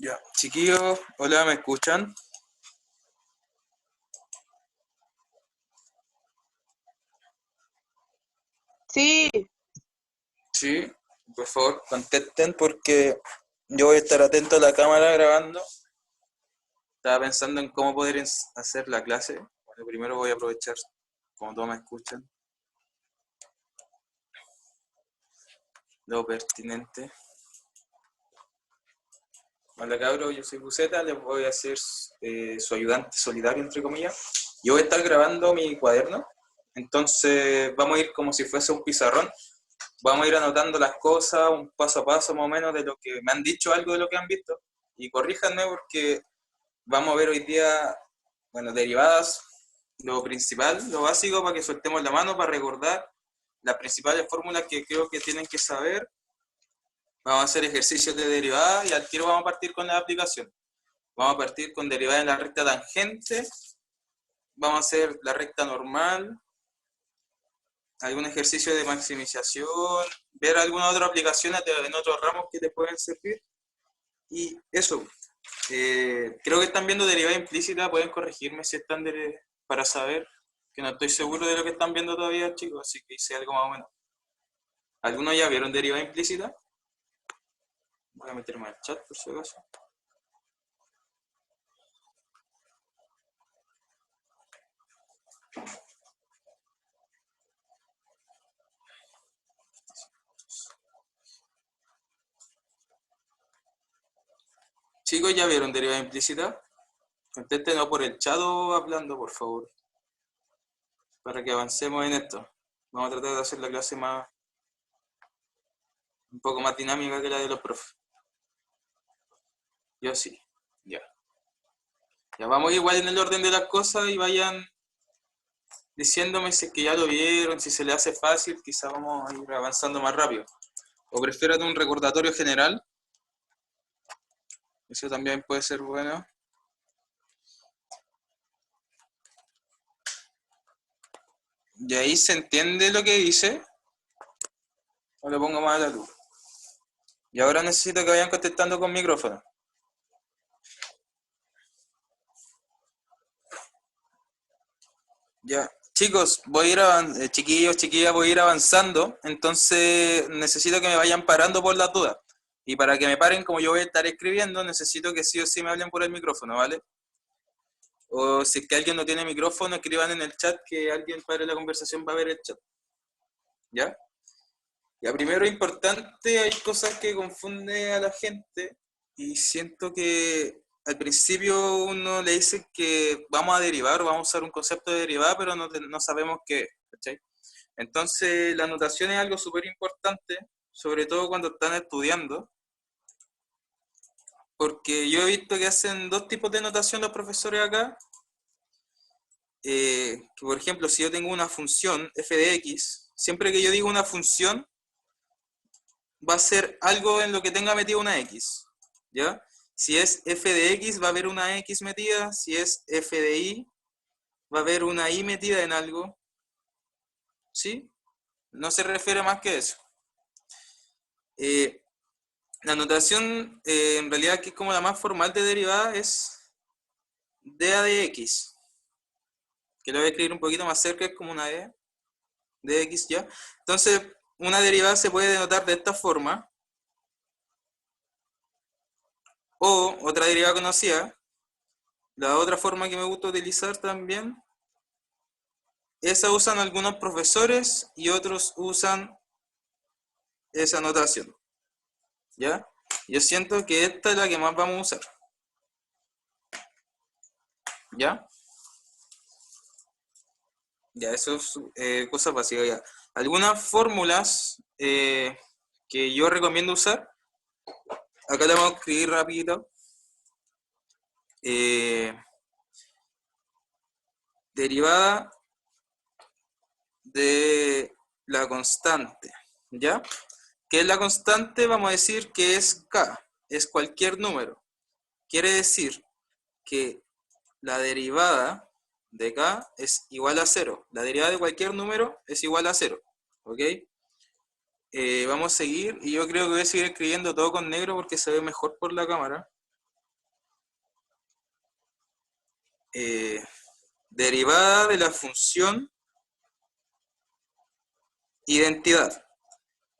Ya, chiquillos, hola, ¿me escuchan? Sí, Sí, por favor, contesten porque yo voy a estar atento a la cámara grabando. Estaba pensando en cómo poder hacer la clase. Bueno, primero voy a aprovechar, como todos me escuchan, lo pertinente. Hola cabros, yo soy Buceta, les voy a ser su ayudante solidario, entre comillas. Yo voy a estar grabando mi cuaderno, entonces vamos a ir como si fuese un pizarrón. Vamos a ir anotando las cosas, un paso a paso más o menos de lo que me han dicho, algo de lo que han visto. Y corríjanme porque vamos a ver hoy día, bueno, derivadas, lo principal, lo básico para que soltemos la mano para recordar las principales fórmulas que creo que tienen que saber. Vamos a hacer ejercicios de derivada y al tiro vamos a partir con la aplicación. Vamos a partir con derivada en la recta tangente, vamos a hacer la recta normal, algún ejercicio de maximización, ver alguna otra aplicación en otros ramos que te pueden servir. Y eso, creo que están viendo derivada implícita, pueden corregirme si están para saber, que no estoy seguro de lo que están viendo todavía, chicos, así que hice algo más o menos. ¿Algunos ya vieron derivada implícita? Voy a meterme al chat por si acaso. Chicos, ¿ya vieron derivada implícita? Contéstenos por el chat o hablando, por favor, para que avancemos en esto. Vamos a tratar de hacer la clase un poco más dinámica que la de los profes. Yo sí, ya. Ya vamos igual en el orden de las cosas y vayan diciéndome si es que ya lo vieron, si se le hace fácil, quizá vamos a ir avanzando más rápido. O prefieren un recordatorio general, eso también puede ser bueno. Y ahí se entiende lo que dice, o lo pongo más a la luz. Y ahora necesito que vayan contestando con micrófono. Ya, chicos, voy a ir chiquillos, chiquillas, voy a ir avanzando, entonces necesito que me vayan parando por las dudas. Y para que me paren, como yo voy a estar escribiendo, necesito que sí o sí me hablen por el micrófono, ¿vale? O si es que alguien no tiene micrófono, escriban en el chat que alguien pare la conversación va a ver el chat. ¿Ya? Ya, primero importante, hay cosas que confunden a la gente y siento que al principio uno le dice que vamos a derivar o vamos a usar un concepto de derivada, pero no sabemos qué es, ¿cachai? Entonces la notación es algo súper importante, sobre todo cuando están estudiando, porque yo he visto que hacen dos tipos de notación los profesores acá, que por ejemplo, si yo tengo una función f de x, siempre que yo digo una función, va a ser algo en lo que tenga metida una x, ¿ya? Si es f de x, va a haber una x metida, si es f de y, va a haber una y metida en algo, ¿sí? No se refiere más que eso. La notación, en realidad, que es como la más formal de derivada, es dA de x, que lo voy a escribir un poquito más cerca, es como una d de x, ¿ya? Entonces, una derivada se puede denotar de esta forma, o otra derivada conocida, la otra forma que me gusta utilizar también, esa usan algunos profesores y otros usan esa notación, ¿ya? Yo siento que esta es la que más vamos a usar, ¿ya? Ya, eso es cosa básica, ya. Algunas fórmulas que yo recomiendo usar, acá la vamos a escribir rapidito. Eh, Derivada de la constante, ¿ya? ¿Qué es la constante? Vamos a decir que es k, es cualquier número. Quiere decir que la derivada de k es igual a 0. La derivada de cualquier número es igual a 0, ¿ok? Vamos a seguir, y yo creo que voy a seguir escribiendo todo con negro porque se ve mejor por la cámara. derivada de la función identidad.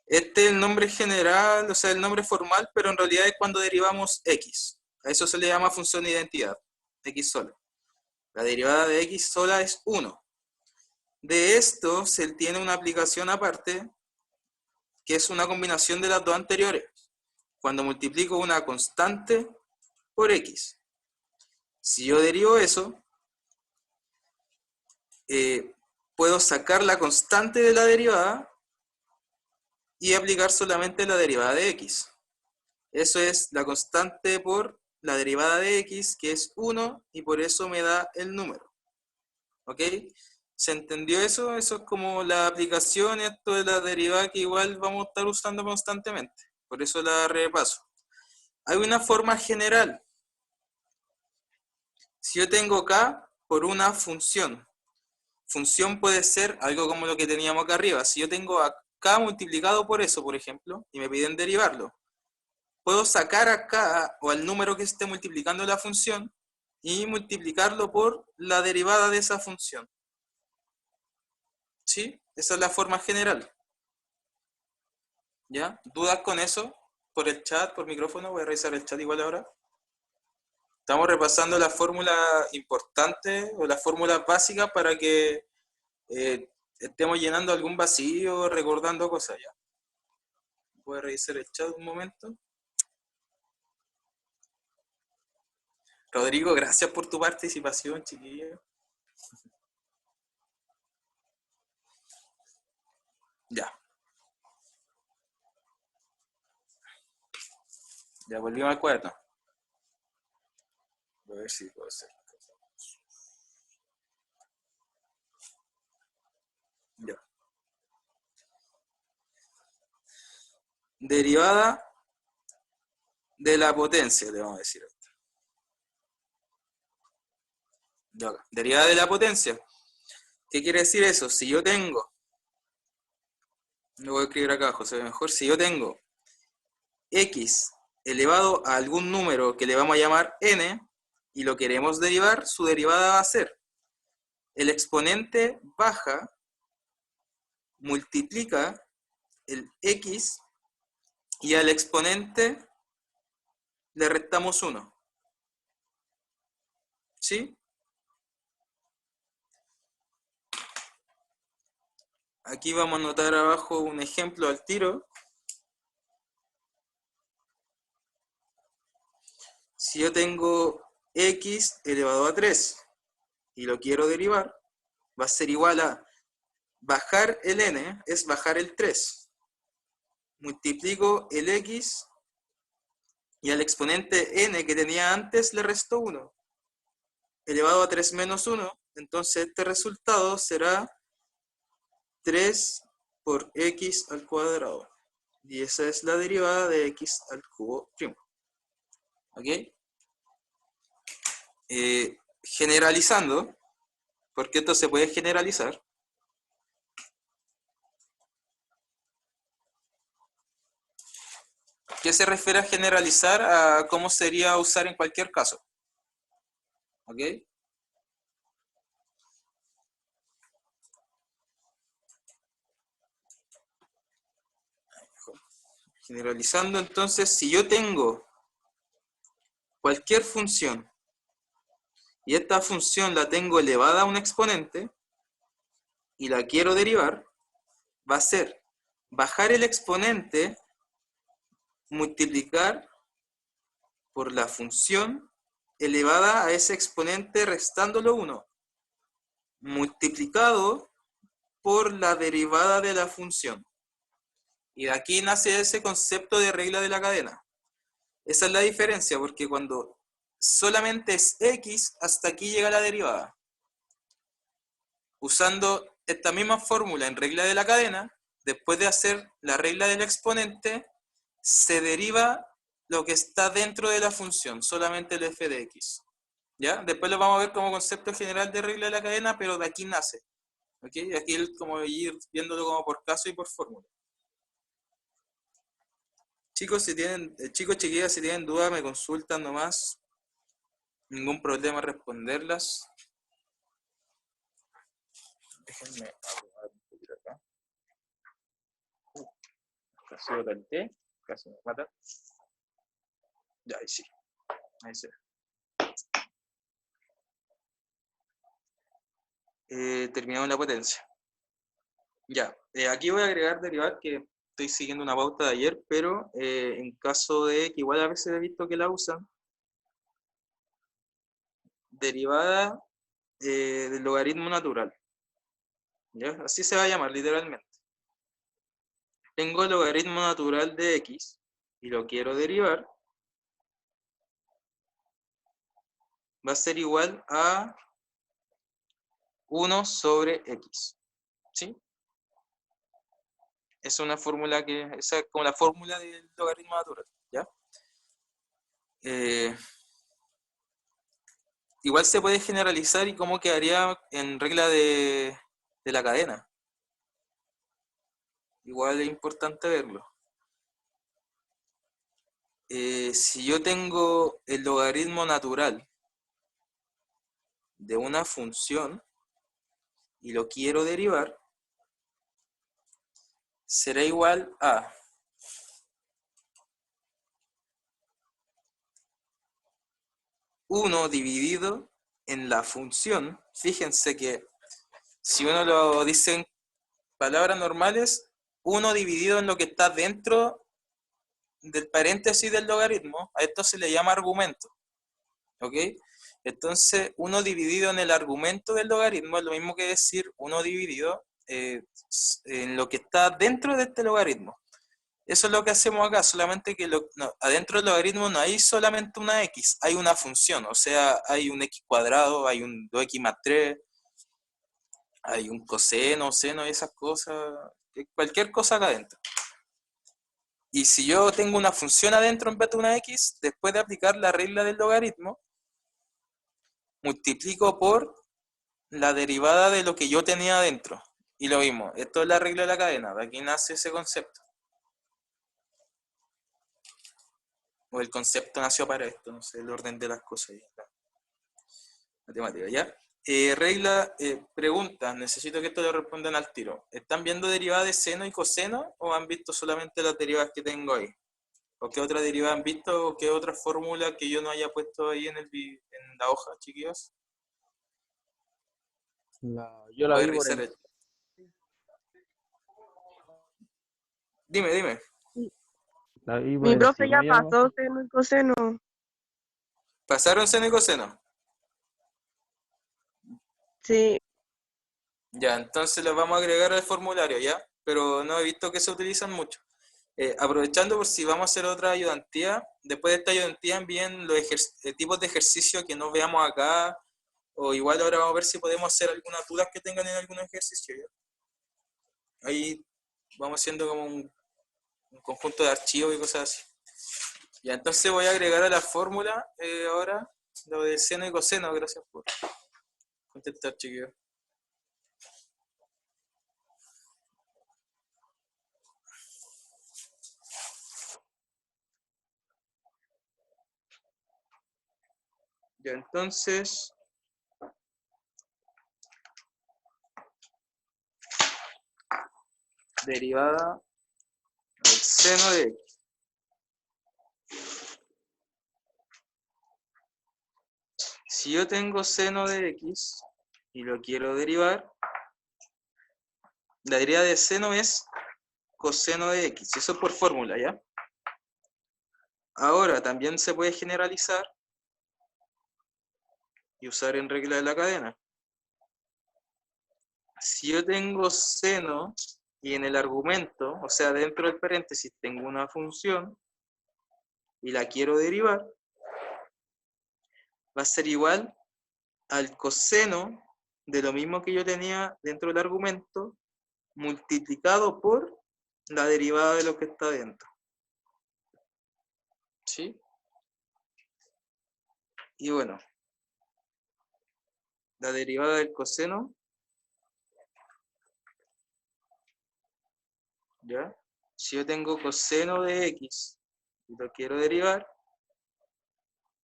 Este es el nombre general, o sea, el nombre formal, pero en realidad es cuando derivamos x. A eso se le llama función identidad, x sola. La derivada de x sola es 1. De esto se tiene una aplicación aparte, que es una combinación de las dos anteriores. Cuando multiplico una constante por x. Si yo derivo eso, puedo sacar la constante de la derivada y aplicar solamente la derivada de x. Eso es la constante por la derivada de x, que es 1, y por eso me da el número. ¿Ok? ¿Se entendió eso? Eso es como la aplicación, esto de la derivada que igual vamos a estar usando constantemente. Por eso la repaso. Hay una forma general. Si yo tengo k por una función puede ser algo como lo que teníamos acá arriba. Si yo tengo a k multiplicado por eso, por ejemplo, y me piden derivarlo, puedo sacar acá o al número que esté multiplicando la función y multiplicarlo por la derivada de esa función. ¿Sí? Esa es la forma general. ¿Ya? ¿Dudas con eso? Por el chat, por micrófono, voy a revisar el chat igual ahora. Estamos repasando la fórmula importante o las fórmulas básicas para que estemos llenando algún vacío, recordando cosas ya. Voy a revisar el chat un momento. Rodrigo, gracias por tu participación, chiquillo. Ya. Ya volvimos al cuaderno. A ver si puedo hacer. Ya. Derivada de la potencia, le vamos a decir. Ya. Derivada de la potencia. ¿Qué quiere decir eso? Si yo tengo, lo voy a escribir acá, José, mejor, si yo tengo x elevado a algún número que le vamos a llamar n y lo queremos derivar, su derivada va a ser el exponente baja, multiplica el x y al exponente le restamos 1. ¿Sí? Aquí vamos a anotar abajo un ejemplo al tiro. Si yo tengo x elevado a 3 y lo quiero derivar, va a ser igual a bajar el n, es bajar el 3. Multiplico el x y al exponente n que tenía antes le resto 1. Elevado a 3 menos 1, entonces este resultado será 3 por x al cuadrado. Y esa es la derivada de x al cubo primo. ¿Ok? Generalizando, porque esto se puede generalizar. ¿Qué se refiere a generalizar? A cómo sería usar en cualquier caso. ¿Ok? Generalizando, entonces, si yo tengo cualquier función y esta función la tengo elevada a un exponente y la quiero derivar, va a ser bajar el exponente, multiplicar por la función elevada a ese exponente restándolo 1, multiplicado por la derivada de la función. Y de aquí nace ese concepto de regla de la cadena. Esa es la diferencia, porque cuando solamente es x, hasta aquí llega la derivada. Usando esta misma fórmula en regla de la cadena, después de hacer la regla del exponente, se deriva lo que está dentro de la función, solamente el f de x. ¿Ya? Después lo vamos a ver como concepto general de regla de la cadena, pero de aquí nace. ¿Okay? Aquí es como ir viéndolo como por caso y por fórmula. Chicos, chiquillas, si tienen dudas, me consultan nomás. ningún problema responderlas. Déjenme acomodar un poquito acá. Casi lo tenté, casi me mata. Ya, ahí sí. Ahí sí. Terminamos la potencia. Ya, aquí voy a agregar derivar, que estoy siguiendo una pauta de ayer, pero en caso de que igual a veces he visto que la usan, derivada del logaritmo natural. ¿Ya? Así se va a llamar literalmente. Tengo el logaritmo natural de x y lo quiero derivar. Va a ser igual a 1 sobre x. ¿Sí? Es una fórmula esa es como la fórmula del logaritmo natural. ¿Ya? Igual se puede generalizar y cómo quedaría en regla de la cadena. Igual es importante verlo. Si yo tengo el logaritmo natural de una función y lo quiero derivar, será igual a 1 dividido en la función. Fíjense que si uno lo dice en palabras normales, 1 dividido en lo que está dentro del paréntesis del logaritmo, a esto se le llama argumento. ¿Ok? Entonces, 1 dividido en el argumento del logaritmo es lo mismo que decir 1 dividido en lo que está dentro de este logaritmo. Eso es lo que hacemos acá, solamente que adentro del logaritmo no hay solamente una x, hay una función, o sea, hay un x cuadrado, hay un 2x más 3, hay un coseno, seno y esas cosas, cualquier cosa acá adentro. Y si yo tengo una función adentro en vez de una x, después de aplicar la regla del logaritmo, multiplico por la derivada de lo que yo tenía adentro. Y lo mismo, esto es la regla de la cadena, de aquí nace ese concepto. O el concepto nació para esto, no sé el orden de las cosas. Matemática, ¿ya? Pregunta, necesito que esto lo respondan al tiro. ¿Están viendo derivadas de seno y coseno o han visto solamente las derivadas que tengo ahí? ¿O qué otra derivada han visto o qué otra fórmula que yo no haya puesto ahí en la hoja, chiquillos? Yo la Voy a vi por revisar el... Dime, dime. la vi por Mi profe encima ya ya. pasó seno y coseno. ¿Pasaron seno y coseno? Sí, Ya, entonces los vamos a agregar al formulario, ¿ya? Pero no he visto que se utilizan mucho. Aprovechando por si vamos a hacer otra ayudantía, después de esta ayudantía envíen los tipos de ejercicio que no veamos acá, o igual ahora vamos a ver si podemos hacer algunas dudas que tengan en algunos ejercicios, ¿ya? Ahí vamos haciendo como un conjunto de archivos y cosas así. Ya, entonces voy a agregar a la fórmula ahora lo de seno y coseno. Gracias por contestar, chiquillos. Ya, entonces, derivada del seno de x. Si yo tengo seno de x y lo quiero derivar, la derivada de seno es coseno de x. Eso es por fórmula, ¿ya? Ahora, también se puede generalizar y usar en regla de la cadena. Si yo tengo seno y en el argumento, o sea, dentro del paréntesis, tengo una función y la quiero derivar, va a ser igual al coseno de lo mismo que yo tenía dentro del argumento, multiplicado por la derivada de lo que está dentro. ¿Sí? Y bueno, la derivada del coseno, ¿ya? Si yo tengo coseno de x y lo quiero derivar,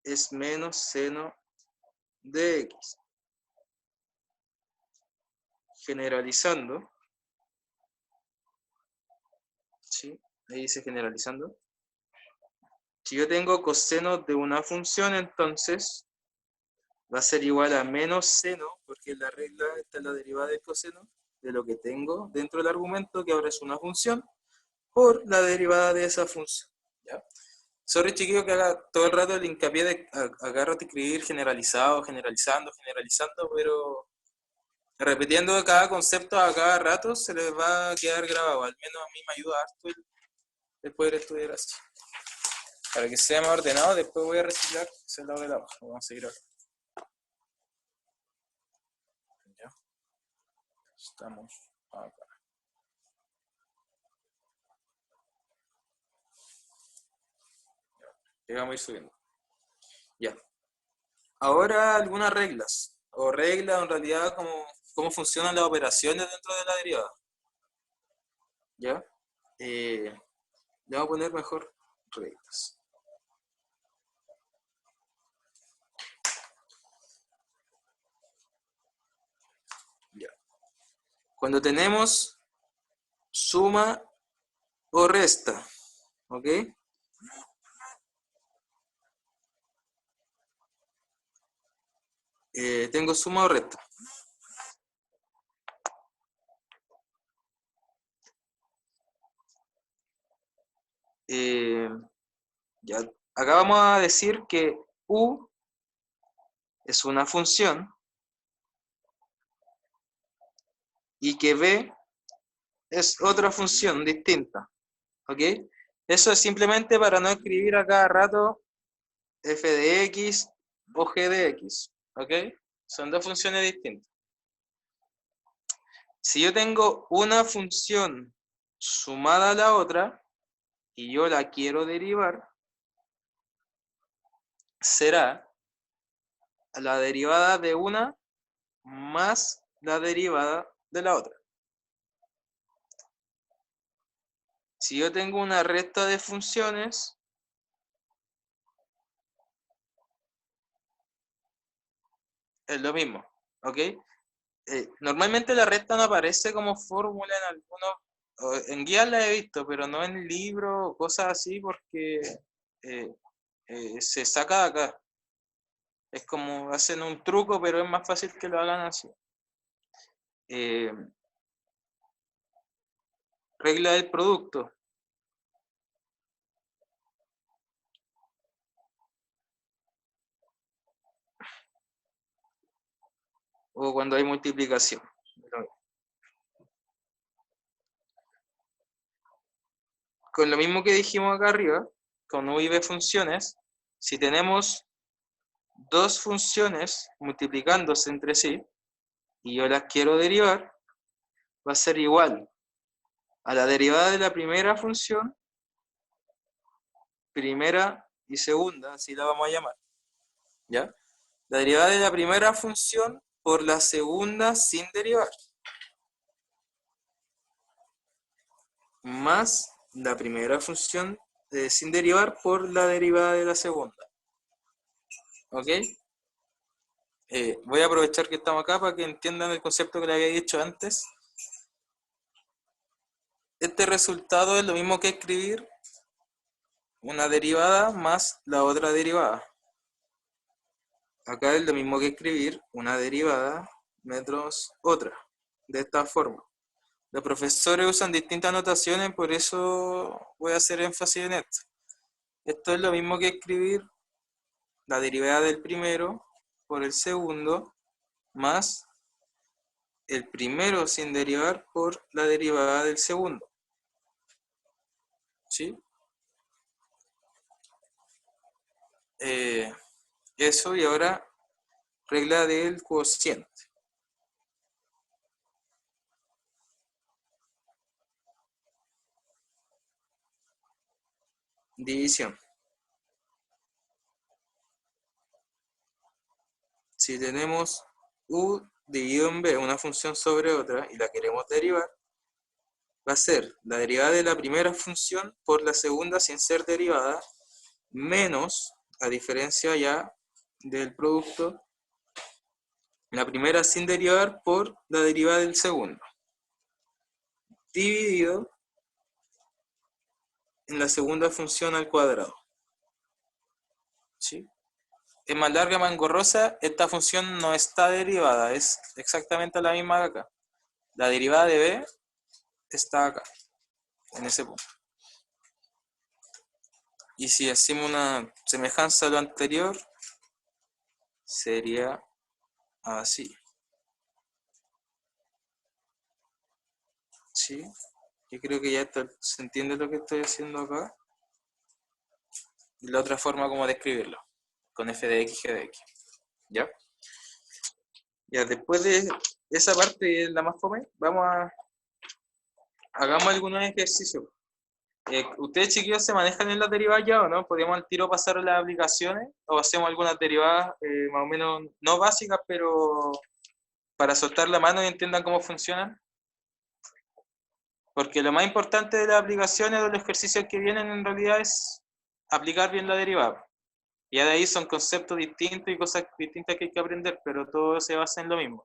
es menos seno de x. Generalizando. ¿Sí? Ahí dice generalizando. Si yo tengo coseno de una función, entonces va a ser igual a menos seno, porque la regla está en la derivada del coseno de lo que tengo dentro del argumento, que ahora es una función, por la derivada de esa función. ¿Ya? Sorry, chiquillo, que haga todo el rato el hincapié de agarrar de escribir generalizado, generalizando, generalizando, pero repitiendo cada concepto a cada rato se les va a quedar grabado. Al menos a mí me ayuda harto el poder estudiar así. Para que sea más ordenado, después voy a reciclar ese lado de la hoja. Vamos a seguir ahora. Ya. Estamos acá. Ya vamos a ir subiendo. Ya. Ahora algunas reglas. O reglas en realidad cómo funcionan las operaciones dentro de la derivada. ¿Ya? Le vamos a poner mejor reglas. Ya. Cuando tenemos suma o resta, ¿ok? Tengo suma o resta. Ya, acá vamos a decir que u es una función y que b es otra función distinta, ¿ok? Eso es simplemente para no escribir a cada rato f de x o g de x, ¿ok? Son dos funciones distintas. Si yo tengo una función sumada a la otra y yo la quiero derivar, será la derivada de una más la derivada de la otra. Si yo tengo una resta de funciones, es lo mismo, ¿ok? Normalmente la resta no aparece como fórmula en algunos, en guías la he visto, pero no en libros o cosas así, porque se saca de acá. Es como hacen un truco, pero es más fácil que lo hagan así. Regla del producto. O cuando hay multiplicación. Con lo mismo que dijimos acá arriba, con u y b funciones, si tenemos dos funciones multiplicándose entre sí, y yo las quiero derivar, va a ser igual a la derivada de la primera función, primera y segunda, así la vamos a llamar, ¿ya? La derivada de la primera función por la segunda sin derivar, más la primera función sin derivar por la derivada de la segunda. ¿Ok? Voy a aprovechar que estamos acá para que entiendan el concepto que les había dicho antes. Este resultado es lo mismo que escribir una derivada más la otra derivada. Acá es lo mismo que escribir una derivada menos otra, de esta forma. Los profesores usan distintas notaciones, por eso voy a hacer énfasis en esto. Esto es lo mismo que escribir la derivada del primero por el segundo más el primero sin derivar por la derivada del segundo. ¿Sí? Eso, y ahora regla del cociente. División. Si tenemos u dividido en b, una función sobre otra, y la queremos derivar, va a ser la derivada de la primera función por la segunda sin ser derivada, menos, a diferencia ya del producto, La primera sin derivar por la derivada del segundo, dividido en la segunda función al cuadrado. ¿Sí? Es más larga, más engorrosa, esta función no está derivada, es exactamente la misma que acá. La derivada de b está acá, en ese punto. Y si hacemos una semejanza a lo anterior, sería así. ¿Sí? Yo creo que ya se entiende lo que estoy haciendo acá. Y la otra forma como de escribirlo, con f de x, g de x. ¿Ya? Ya, después de esa parte, la más fome, hagamos algunos ejercicios. ¿Ustedes, chiquillos, se manejan en las derivadas ya o no? ¿Podríamos al tiro pasar las aplicaciones? ¿O hacemos algunas derivadas más o menos, no básicas, pero para soltar la mano y entiendan cómo funcionan? Porque lo más importante de las aplicaciones o de los ejercicios que vienen en realidad es aplicar bien la derivada. Y de ahí son conceptos distintos y cosas distintas que hay que aprender, pero todo se basa en lo mismo.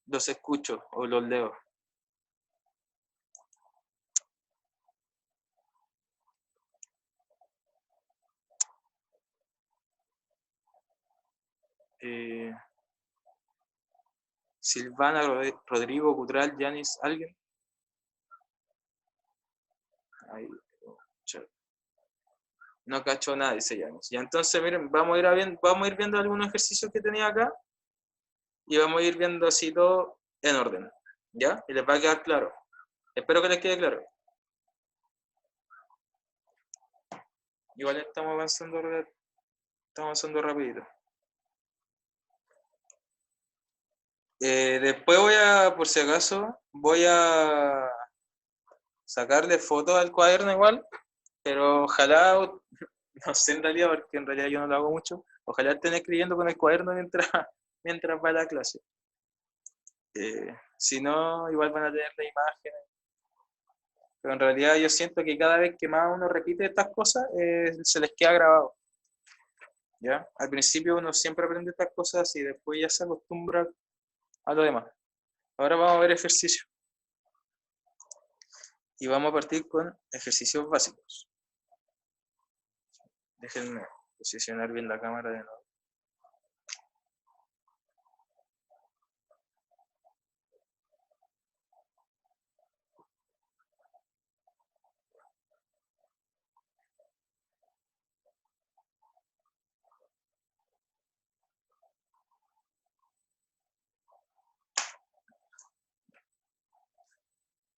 Los escucho o los leo. Silvana, Rodrigo, Cutral, Yanis, ¿alguien? Ahí, no cacho nada, dice Yanis. Ya, entonces, miren, vamos a ir viendo algunos ejercicios que tenía acá y vamos a ir viendo así todo en orden. ¿Ya? Y les va a quedar claro. Espero que les quede claro. Igual estamos avanzando rapidito. Después por si acaso, voy a sacarle fotos al cuaderno igual, pero ojalá, no sé en realidad, porque en realidad yo no lo hago mucho, ojalá estén escribiendo con el cuaderno mientras va la clase. Si no, igual van a tener la imagen. Pero en realidad yo siento que cada vez que más uno repite estas cosas, se les queda grabado. ¿Ya? Al principio uno siempre aprende estas cosas y después ya se acostumbra a lo demás. Ahora vamos a ver ejercicios. Y vamos a partir con ejercicios básicos. Déjenme posicionar bien la cámara de nuevo.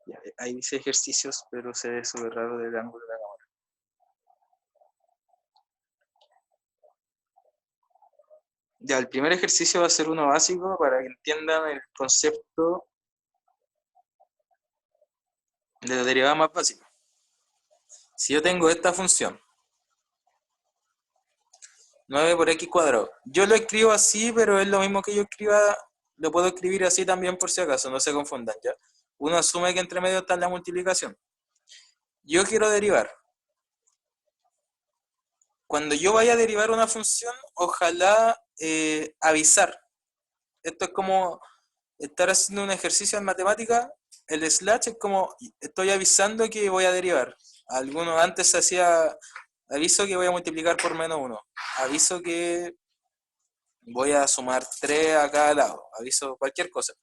Ya, ahí dice ejercicios, pero se ve súper raro del ángulo de la cámara. Ya, el primer ejercicio va a ser uno básico para que entiendan el concepto de la derivada más básica. Si yo tengo esta función, 9 por x cuadrado, yo lo escribo así, pero es lo mismo que yo escriba, lo puedo escribir así también por si acaso, no se confundan, ¿ya? Uno asume que entre medio está la multiplicación. Yo quiero derivar. Cuando yo vaya a derivar una función, ojalá avisar. Esto es como estar haciendo un ejercicio en matemática. El slash es como estoy avisando que voy a derivar. Algunos antes se hacía aviso que voy a multiplicar por -1. Aviso que voy a sumar 3 a cada lado. Aviso cualquier cosa.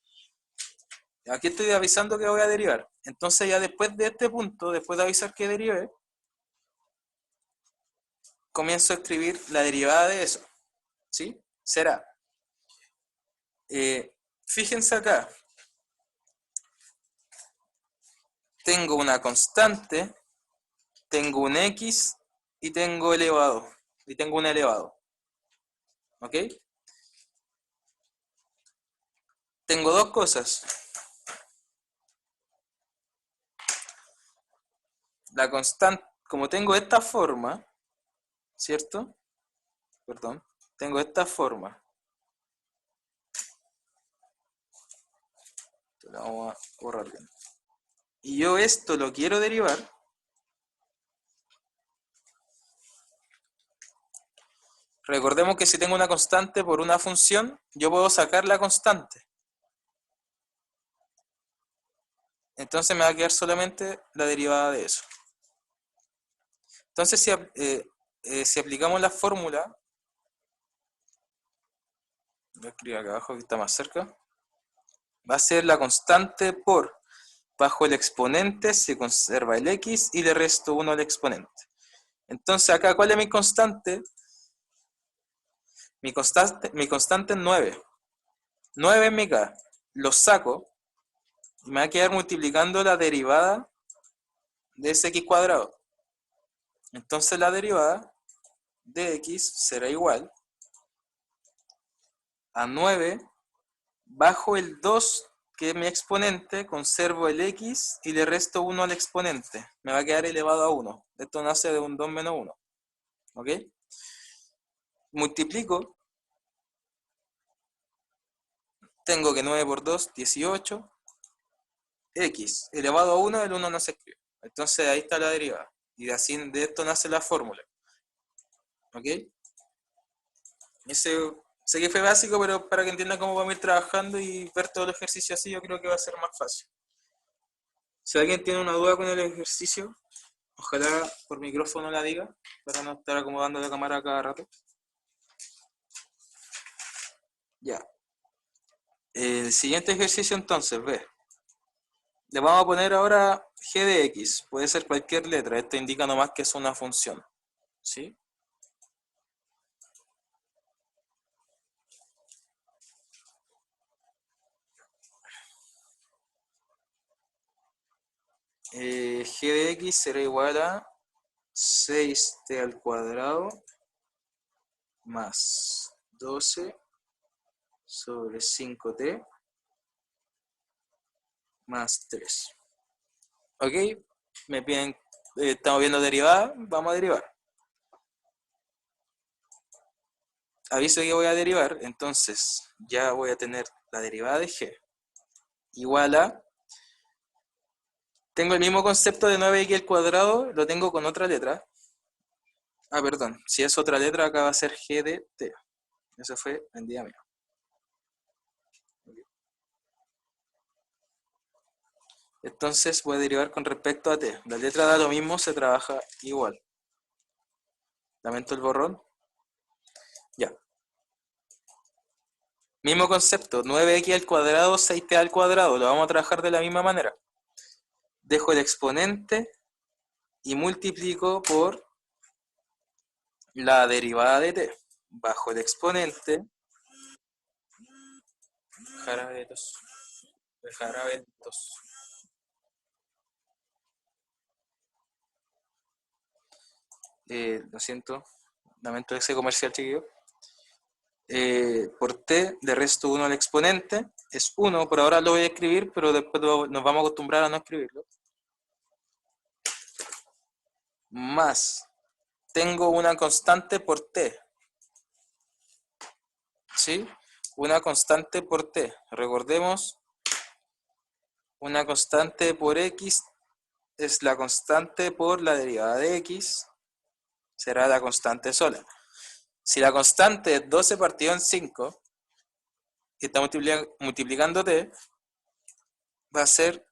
Aquí estoy avisando que voy a derivar. Entonces ya después de este punto, después de avisar que derive, comienzo a escribir la derivada de eso. ¿Sí? Será. Fíjense acá. Tengo una constante, tengo un x y tengo elevado. Y tengo un elevado. ¿Ok? Tengo dos cosas. La constante, como tengo esta forma, ¿cierto? Perdón, tengo esta forma. La vamos a borrar bien. Y yo esto lo quiero derivar. Recordemos que si tengo una constante por una función, yo puedo sacar la constante. Entonces me va a quedar solamente la derivada de eso. Entonces si aplicamos la fórmula, voy a escribir acá abajo que está más cerca, va a ser la constante por, bajo el exponente se conserva el x y le resto 1 al exponente. Entonces acá, ¿cuál es mi constante? Mi constante es 9. 9 en mi k. Lo saco y me va a quedar multiplicando la derivada de ese x cuadrado. Entonces la derivada de x será igual a 9 bajo el 2, que es mi exponente, conservo el x y le resto 1 al exponente. Me va a quedar elevado a 1. Esto nace de un 2 menos 1. ¿Ok? Multiplico. Tengo que 9 por 2, 18. X elevado a 1, el 1 no se escribe. Entonces ahí está la derivada. Y de esto nace la fórmula. ¿Ok? Sé que fue básico, pero para que entiendan cómo vamos a ir trabajando y ver todo el ejercicio así, yo creo que va a ser más fácil. Si alguien tiene una duda con el ejercicio, ojalá por micrófono la diga, para no estar acomodando la cámara cada rato. Ya. El siguiente ejercicio entonces, ve. Le vamos a poner ahora g de x. Puede ser cualquier letra. Esto indica nomás que es una función. ¿Sí? G de x será igual a 6t al cuadrado más 12 sobre 5t más 3. ¿Ok? Me piden, estamos viendo derivada, vamos a derivar. Aviso que voy a derivar, entonces ya voy a tener la derivada de g igual a... Tengo el mismo concepto de 9x al cuadrado, lo tengo con otra letra. Ah, perdón, si es otra letra, acá va a ser g de t. Eso fue en día mío. Entonces voy a derivar con respecto a t. La letra da lo mismo, se trabaja igual. Lamento el borrón. Ya. Mismo concepto, 9x al cuadrado, 6t al cuadrado. Lo vamos a trabajar de la misma manera. Dejo el exponente y multiplico por la derivada de t. Bajo el exponente, jarabetos, jarabetos. Lo siento, lamento ese comercial, chiquillo. Por t, de resto 1 al exponente, es 1, por ahora lo voy a escribir, pero después nos vamos a acostumbrar a no escribirlo. Más, tengo una constante por t, ¿sí? Una constante por t, recordemos, una constante por x es la constante por la derivada de x, será la constante sola. Si la constante es 12 partido en 5, y está multiplicando t, va a ser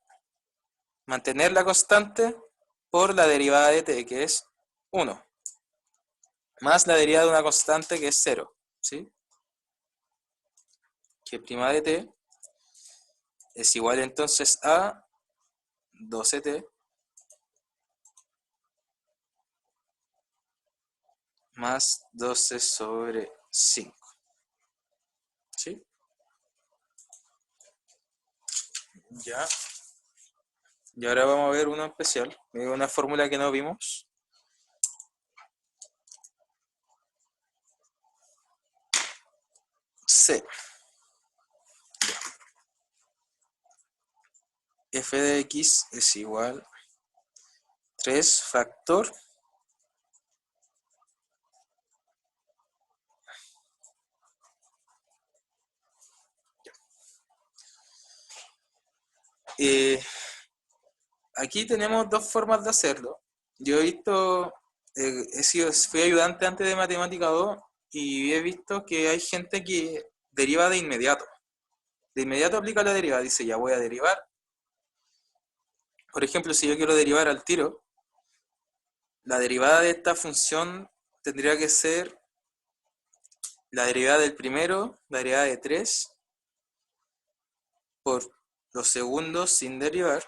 mantener la constante por la derivada de t, que es 1, más la derivada de una constante que es 0, ¿sí? Que prima de t es igual entonces a 12t más 12 sobre 5, ¿sí? Ya. Y ahora vamos a ver uno especial, una fórmula que no vimos. C. F de x es igual a 3 factor aquí tenemos dos formas de hacerlo. Yo he visto, fui ayudante antes de Matemática 2 y he visto que hay gente que deriva de inmediato. De inmediato aplica la derivada, dice ya voy a derivar. Por ejemplo, si yo quiero derivar al tiro, la derivada de esta función tendría que ser la derivada del primero, la derivada de 3, por los segundos sin derivar,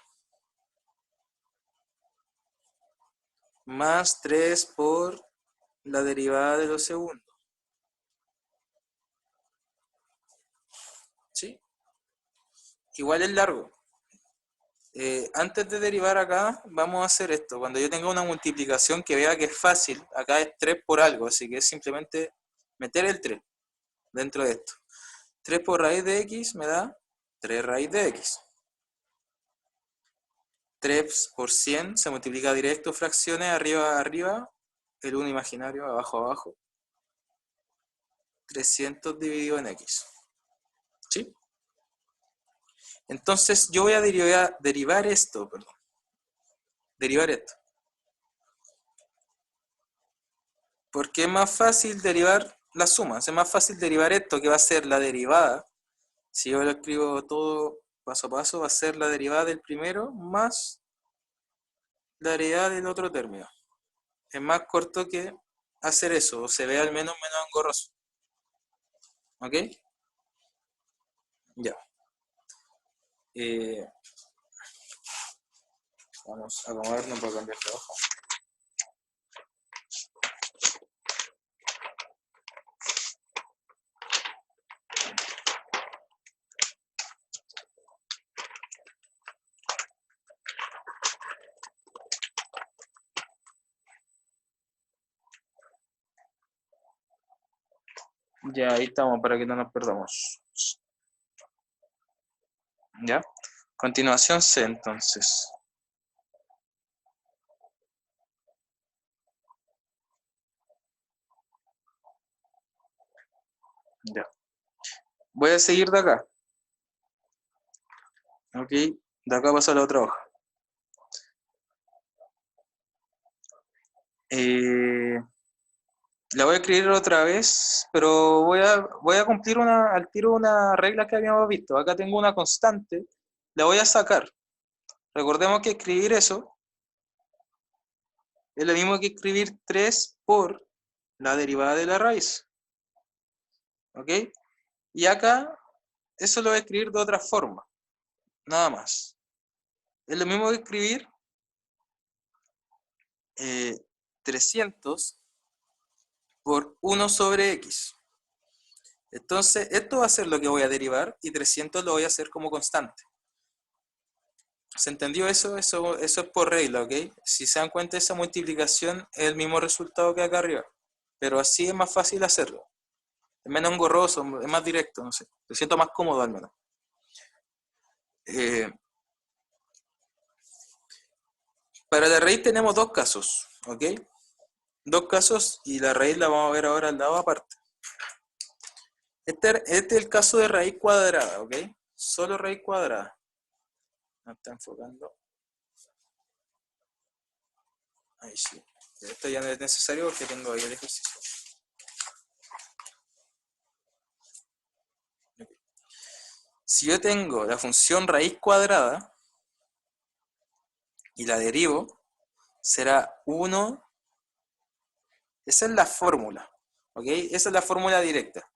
más 3 por la derivada de los segundos. ¿Sí? Igual es largo. Antes de derivar acá, vamos a hacer esto. Cuando yo tenga una multiplicación que vea que es fácil, acá es 3 por algo, así que es simplemente meter el 3 dentro de esto. 3 por raíz de x me da 3 raíz de x. 3 por 100 se multiplica directo, fracciones, arriba a arriba, el 1 imaginario, abajo a abajo. 300 dividido en x. ¿Sí? Entonces yo voy a derivar esto, perdón. Derivar esto. Porque es más fácil derivar las sumas. Es más fácil derivar esto, que va a ser la derivada. Si yo lo escribo todo paso a paso, va a ser la derivada del primero más la derivada del otro término. Es más corto que hacer eso, o se ve al menos engorroso. ¿Ok? Ya. Vamos a acomodarnos para cambiar de hoja. Ya, ahí estamos para que no nos perdamos. ¿Ya? Continuación C, entonces. Ya. Voy a seguir de acá. Ok, de acá paso a la otra hoja. La voy a escribir otra vez, pero voy a cumplir al tiro una regla que habíamos visto. Acá tengo una constante, la voy a sacar. Recordemos que escribir eso es lo mismo que escribir 3 por la derivada de la raíz. ¿Ok? Y acá, eso lo voy a escribir de otra forma. Nada más. Es lo mismo que escribir 300 por 1 sobre x. Entonces, esto va a ser lo que voy a derivar y 300 lo voy a hacer como constante. ¿Se entendió eso? Eso es por regla, ¿ok? Si se dan cuenta, esa multiplicación es el mismo resultado que acá arriba. Pero así es más fácil hacerlo. Es menos engorroso, es más directo, no sé. Me siento más cómodo al menos. Para la raíz tenemos dos casos, ¿ok? Dos casos y la raíz la vamos a ver ahora al lado aparte. Este es el caso de raíz cuadrada, ¿ok? Solo raíz cuadrada. No está enfocando. Ahí sí. Esto ya no es necesario porque tengo ahí el ejercicio. Okay. Si yo tengo la función raíz cuadrada y la derivo, será 1. Esa es la fórmula, ¿ok? Esa es la fórmula directa.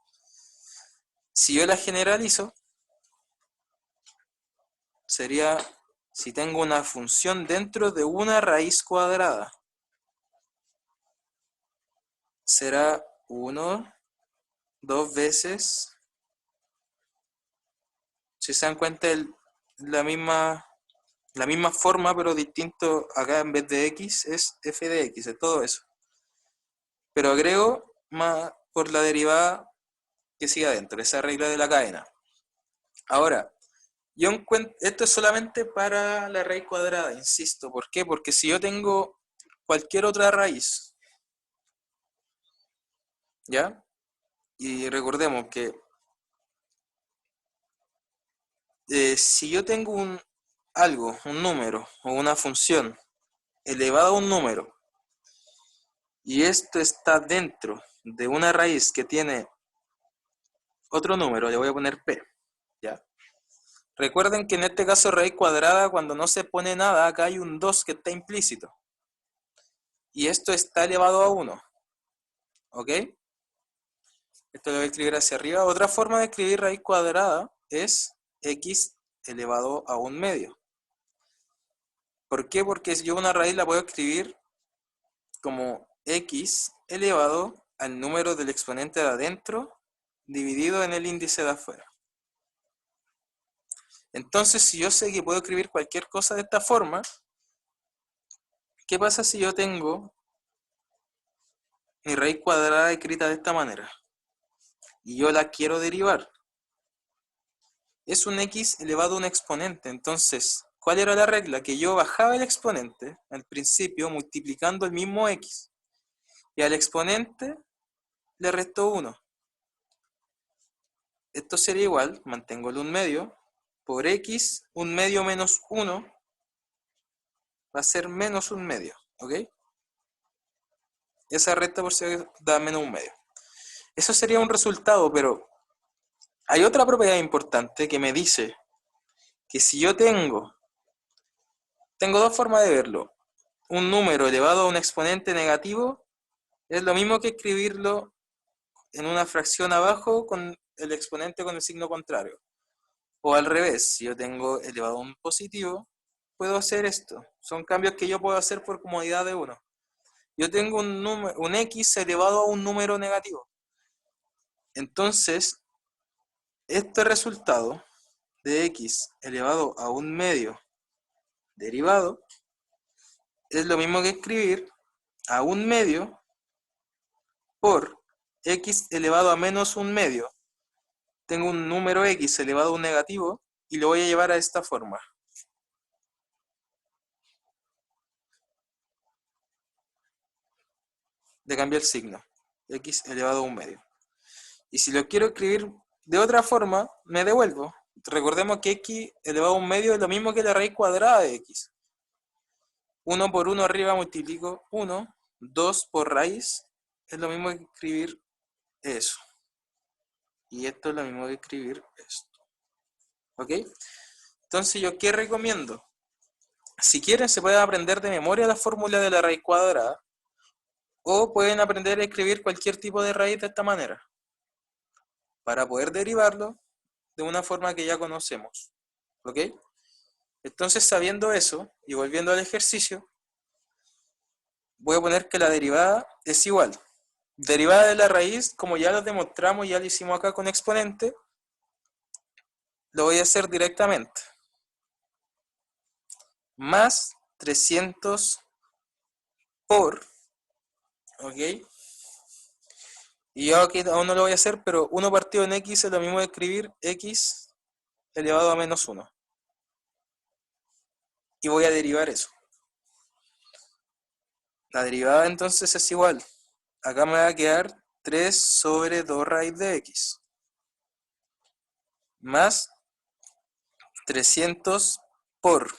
Si yo la generalizo, sería, si tengo una función dentro de una raíz cuadrada, será 1, 2 veces, si se dan cuenta, la misma forma, pero distinto, acá en vez de x es f de x, es todo eso. Pero agrego más por la derivada que sigue adentro, esa regla de la cadena. Ahora, yo encuentro, esto es solamente para la raíz cuadrada, insisto. ¿Por qué? Porque si yo tengo cualquier otra raíz, ¿ya? Y recordemos que si yo tengo un número o una función elevado a un número y esto está dentro de una raíz que tiene otro número, le voy a poner P, ¿ya? Recuerden que en este caso raíz cuadrada, cuando no se pone nada, acá hay un 2 que está implícito. Y esto está elevado a 1, ¿ok? Esto lo voy a escribir hacia arriba. Otra forma de escribir raíz cuadrada es x elevado a 1/2. ¿Por qué? Porque yo una raíz la puedo escribir como x elevado al número del exponente de adentro dividido en el índice de afuera. Entonces, si yo sé que puedo escribir cualquier cosa de esta forma, ¿qué pasa si yo tengo mi raíz cuadrada escrita de esta manera? Y yo la quiero derivar. Es un x elevado a un exponente. Entonces, ¿cuál era la regla? Que yo bajaba el exponente al principio multiplicando el mismo x. Y al exponente le resto 1. Esto sería igual, mantengo el 1/2, por x, 1/2 menos 1 va a ser menos 1/2, ¿ok? Esa recta por si da menos 1/2. Eso sería un resultado, pero hay otra propiedad importante que me dice que si yo tengo dos formas de verlo. Un número elevado a un exponente negativo es lo mismo que escribirlo en una fracción abajo con el exponente con el signo contrario. O al revés, si yo tengo elevado a un positivo, puedo hacer esto. Son cambios que yo puedo hacer por comodidad de uno. Yo tengo un x elevado a un número negativo. Entonces, este resultado de x elevado a 1/2 derivado es lo mismo que escribir a 1/2 por x elevado a menos 1/2. Tengo un número x elevado a un negativo y lo voy a llevar a esta forma. Le cambio el signo. X elevado a 1/2. Y si lo quiero escribir de otra forma, me devuelvo. Recordemos que x elevado a 1/2 es lo mismo que la raíz cuadrada de x. 1 por 1 arriba multiplico 1. 2 por raíz es lo mismo que escribir eso. Y esto es lo mismo que escribir esto. ¿Ok? Entonces, ¿yo qué recomiendo? Si quieren, se pueden aprender de memoria la fórmula de la raíz cuadrada. O pueden aprender a escribir cualquier tipo de raíz de esta manera. Para poder derivarlo de una forma que ya conocemos. ¿Ok? Entonces, sabiendo eso, y volviendo al ejercicio, voy a poner que la derivada es igual. Derivada de la raíz, como ya lo demostramos, ya lo hicimos acá con exponente, lo voy a hacer directamente. Más 300 por, ¿ok? Y yo aquí aún no lo voy a hacer, pero 1 partido en x es lo mismo de escribir x elevado a menos 1. Y voy a derivar eso. La derivada entonces es igual. Acá me va a quedar 3 sobre 2 raíz de x. Más 300 por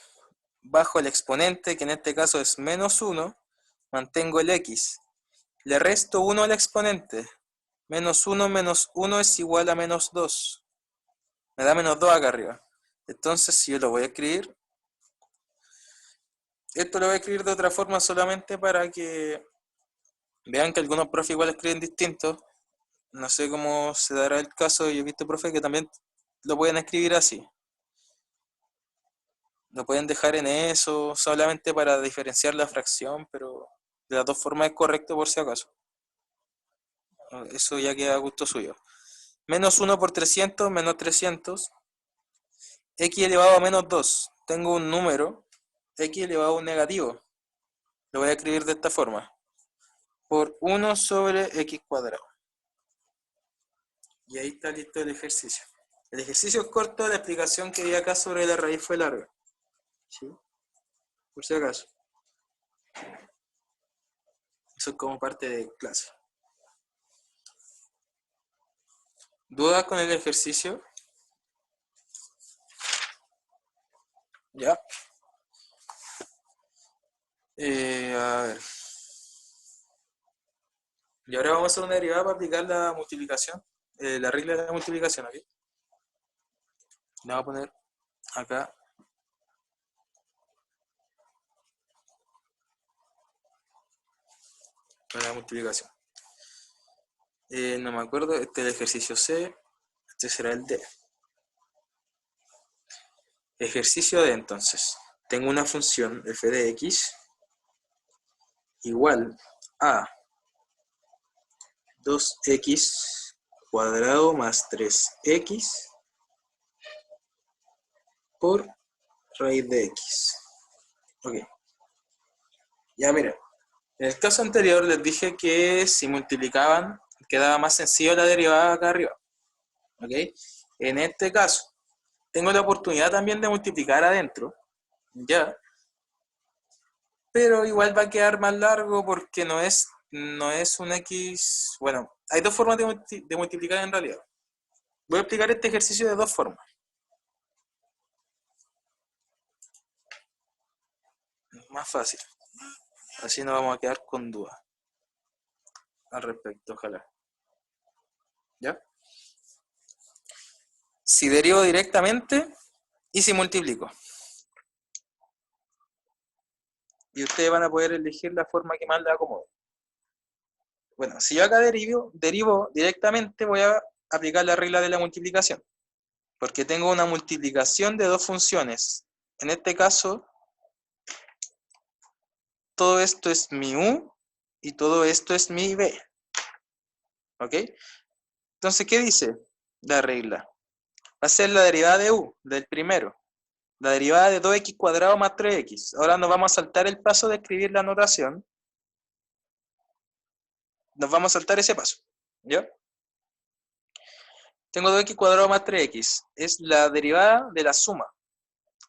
bajo el exponente, que en este caso es menos 1, mantengo el x. Le resto 1 al exponente. Menos 1 es igual a menos 2. Me da menos 2 acá arriba. Entonces, si yo lo voy a escribir, esto lo voy a escribir de otra forma solamente para que vean que algunos profes igual escriben distinto. No sé cómo se dará el caso. Yo he visto profes que también lo pueden escribir así. Lo pueden dejar en eso solamente para diferenciar la fracción, pero de las dos formas es correcto por si acaso. Eso ya queda a gusto suyo. Menos 1 por 300, menos 300. X elevado a menos 2. Tengo un número, x elevado a un negativo. Lo voy a escribir de esta forma. Por 1 sobre x cuadrado. Y ahí está listo el ejercicio. El ejercicio es corto, la explicación que di acá sobre la raíz fue larga. ¿Sí? Por si acaso. Eso es como parte de clase. ¿Dudas con el ejercicio? Ya. A ver. Y ahora vamos a hacer una derivada para aplicar la multiplicación, la regla de la multiplicación, ¿ok? La voy a poner acá. Para la multiplicación. No me acuerdo, este es el ejercicio C, este será el D. Ejercicio D, entonces. Tengo una función f de x igual a 2x cuadrado más 3x por raíz de x. Ok. Ya miren, en el caso anterior les dije que si multiplicaban quedaba más sencillo la derivada acá arriba. Ok. En este caso, tengo la oportunidad también de multiplicar adentro, ya, pero igual va a quedar más largo porque no es un x. Bueno, hay dos formas de multiplicar en realidad. Voy a explicar este ejercicio de dos formas. Más fácil. Así no vamos a quedar con dudas al respecto, ojalá. ¿Ya? Si derivo directamente y si multiplico. Y ustedes van a poder elegir la forma que más les acomode. Bueno, si yo acá derivo directamente, voy a aplicar la regla de la multiplicación. Porque tengo una multiplicación de dos funciones. En este caso, todo esto es mi u y todo esto es mi b. ¿Ok? Entonces, ¿qué dice la regla? Va a ser la derivada de u, del primero. La derivada de 2x cuadrado más 3x. Ahora nos vamos a saltar el paso de escribir la notación. Nos vamos a saltar ese paso. ¿Ya? Tengo 2x cuadrado más 3x. Es la derivada de la suma.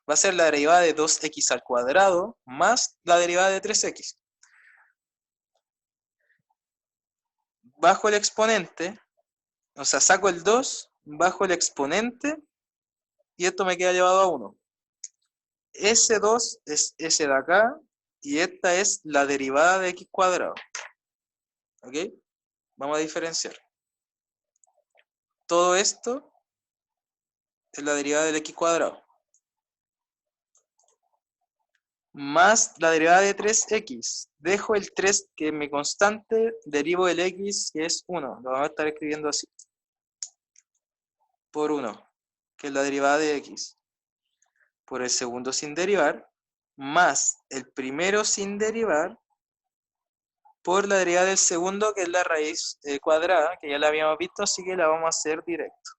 Va a ser la derivada de 2x al cuadrado más la derivada de 3x. Bajo el exponente, o sea, saco el 2, bajo el exponente, y esto me queda llevado a 1. Ese 2 es ese de acá, y esta es la derivada de x cuadrado. ¿Ok? Vamos a diferenciar. Todo esto es la derivada del x cuadrado. Más la derivada de 3x. Dejo el 3 que es mi constante, derivo el x que es 1. Lo vamos a estar escribiendo así. Por 1, que es la derivada de x. Por el segundo sin derivar, más el primero sin derivar, por la derivada del segundo, que es la raíz cuadrada, que ya la habíamos visto, así que la vamos a hacer directo.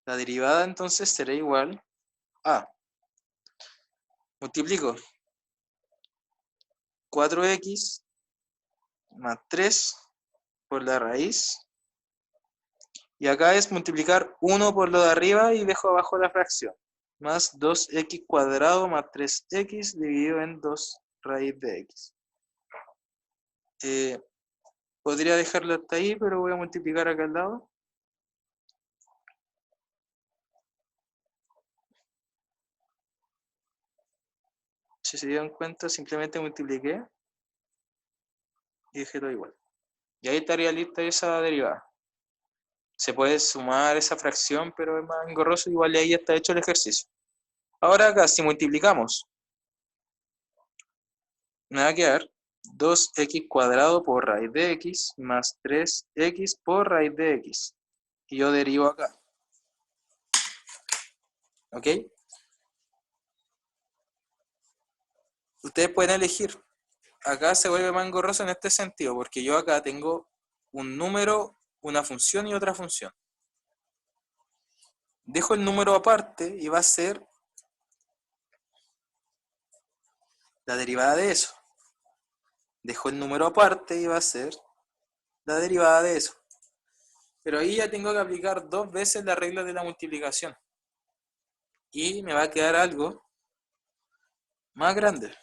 La derivada entonces será igual a, multiplico 4x más 3 por la raíz, y acá es multiplicar 1 por lo de arriba y dejo abajo la fracción, más 2x cuadrado más 3x dividido en 2 raíz de x. Podría dejarlo hasta ahí, pero voy a multiplicar acá al lado. Si se dieron cuenta, simplemente multipliqué y dejé todo igual. Y ahí estaría lista esa derivada. Se puede sumar esa fracción, pero es más engorroso, igual y ahí está hecho el ejercicio. Ahora acá, si multiplicamos, me va a quedar 2x cuadrado por raíz de x más 3x por raíz de x. Y yo derivo acá. ¿Ok? Ustedes pueden elegir. Acá se vuelve más engorroso en este sentido, porque yo acá tengo un número, una función y otra función. Dejo el número aparte y va a ser la derivada de eso. Dejo el número aparte y va a ser la derivada de eso. Pero ahí ya tengo que aplicar 2 veces la regla de la multiplicación. Y me va a quedar algo más grande.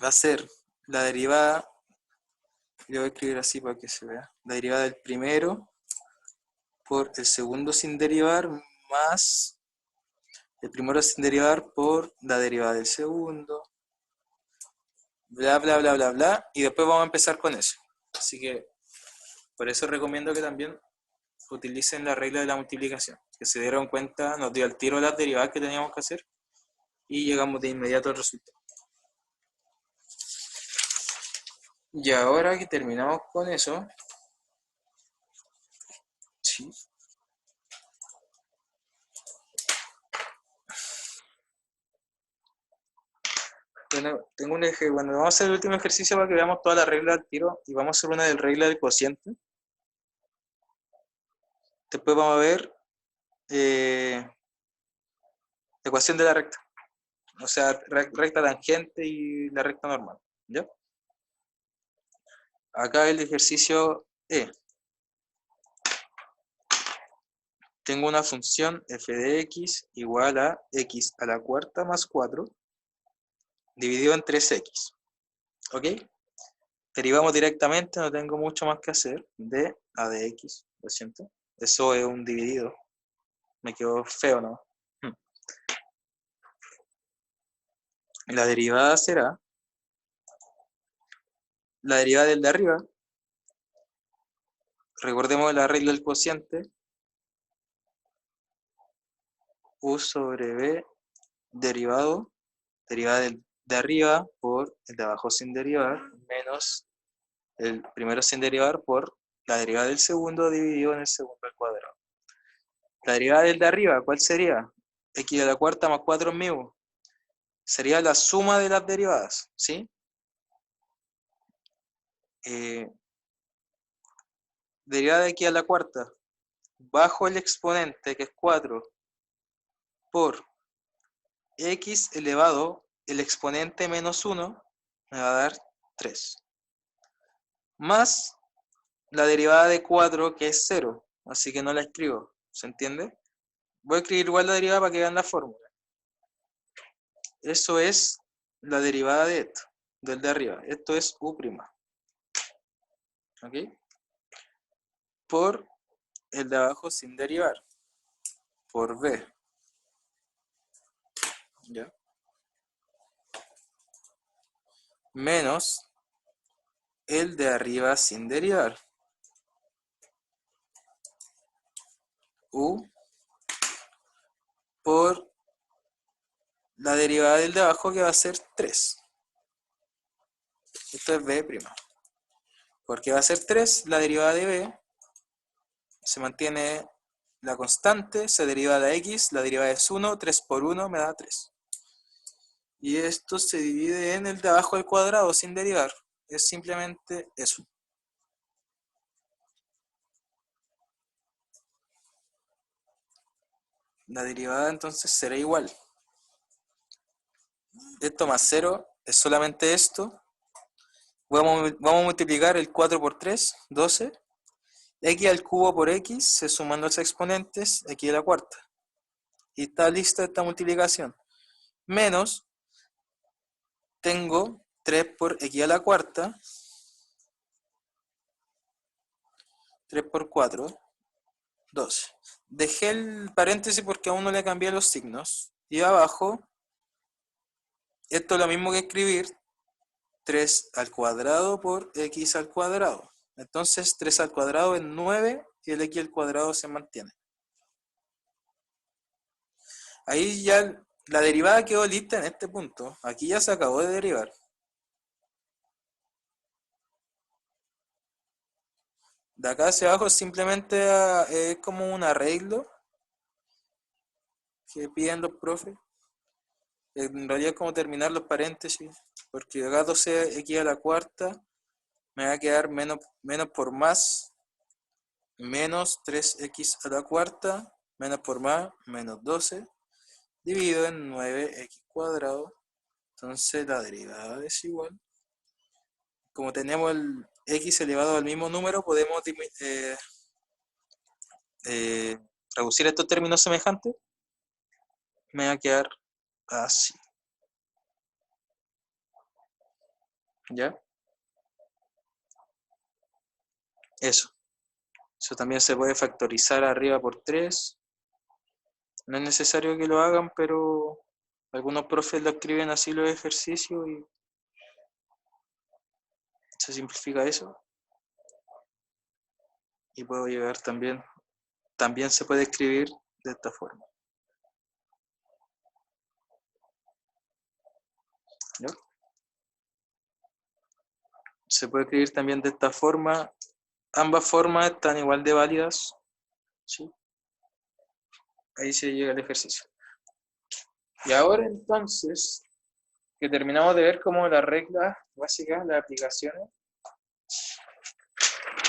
Va a ser la derivada, le voy a escribir así para que se vea, la derivada del primero por el segundo sin derivar más el primero sin derivar por la derivada del segundo bla, bla, bla, bla, bla, y después vamos a empezar con eso. Así que por eso recomiendo que también utilicen la regla de la multiplicación, que se dieron cuenta, nos dio al tiro las derivadas que teníamos que hacer y llegamos de inmediato al resultado. Y ahora que terminamos con eso, sí. Bueno, tengo un eje, bueno, vamos a hacer el último ejercicio para que veamos toda la regla del tiro y vamos a hacer una de la regla del cociente. Después vamos a ver la ecuación de la recta, o sea, recta tangente y la recta normal, ¿ya? Acá el ejercicio E. Tengo una función f de x igual a x a la cuarta más 4 dividido en 3x. ¿Ok? Derivamos directamente, no tengo mucho más que hacer, de a de x, lo siento. Eso es un dividido. Me quedó feo, ¿no? La derivada será la derivada del de arriba. Recordemos la regla del cociente. U sobre b derivada del de arriba por el de abajo sin derivar, menos el primero sin derivar por la derivada del segundo dividido en el segundo al cuadrado. La derivada del de arriba, ¿cuál sería? X a la cuarta más 4 μ. Sería la suma de las derivadas, ¿sí? Derivada de x a la cuarta bajo el exponente, que es 4, por x elevado, el exponente menos 1, me va a dar 3. Más la derivada de 4, que es 0, así que no la escribo, ¿se entiende? Voy a escribir igual la derivada para que vean la fórmula. Eso es la derivada de esto, del de arriba. Esto es u'. ¿Ok? Por el de abajo sin derivar. Por b. ¿Ya? Menos el de arriba sin derivar. U por la derivada del de abajo, que va a ser 3. Esto es b'. Porque va a ser 3, la derivada de b se mantiene la constante, se deriva la x, la derivada es 1, 3 por 1 me da 3. Y esto se divide en el de abajo al cuadrado sin derivar. Es simplemente eso. La derivada entonces será igual. Esto más 0 es solamente esto. Vamos a multiplicar el 4 por 3, 12. X al cubo por x, se suman los exponentes, x a la cuarta. Y está lista esta multiplicación. Menos, tengo 3 por x a la cuarta. 3 por 4, 12. Dejé el paréntesis porque aún no le cambié los signos. Y abajo, esto es lo mismo que escribir 3 al cuadrado por x al cuadrado. Entonces 3 al cuadrado es 9 y el x al cuadrado se mantiene. Ahí ya la derivada quedó lista en este punto. Aquí ya se acabó de derivar. De acá hacia abajo simplemente es como un arreglo que piden los profes. En realidad es como terminar los paréntesis, porque acá 12x a la cuarta me va a quedar menos por más, menos 3x a la cuarta, menos por más, menos 12, dividido en 9x cuadrado. Entonces la derivada es igual. Como tenemos el x elevado al mismo número, podemos reducir estos términos semejantes. Me va a quedar así. ¿Ya? Eso. Eso también se puede factorizar arriba por 3. No es necesario que lo hagan, pero algunos profes lo escriben así los ejercicios Se simplifica eso. Y puedo llegar también se puede escribir de esta forma. ¿Ya? Se puede escribir también de esta forma. Ambas formas están igual de válidas. ¿Sí? Ahí se llega el ejercicio. Y ahora entonces, que terminamos de ver como las reglas básicas, las aplicaciones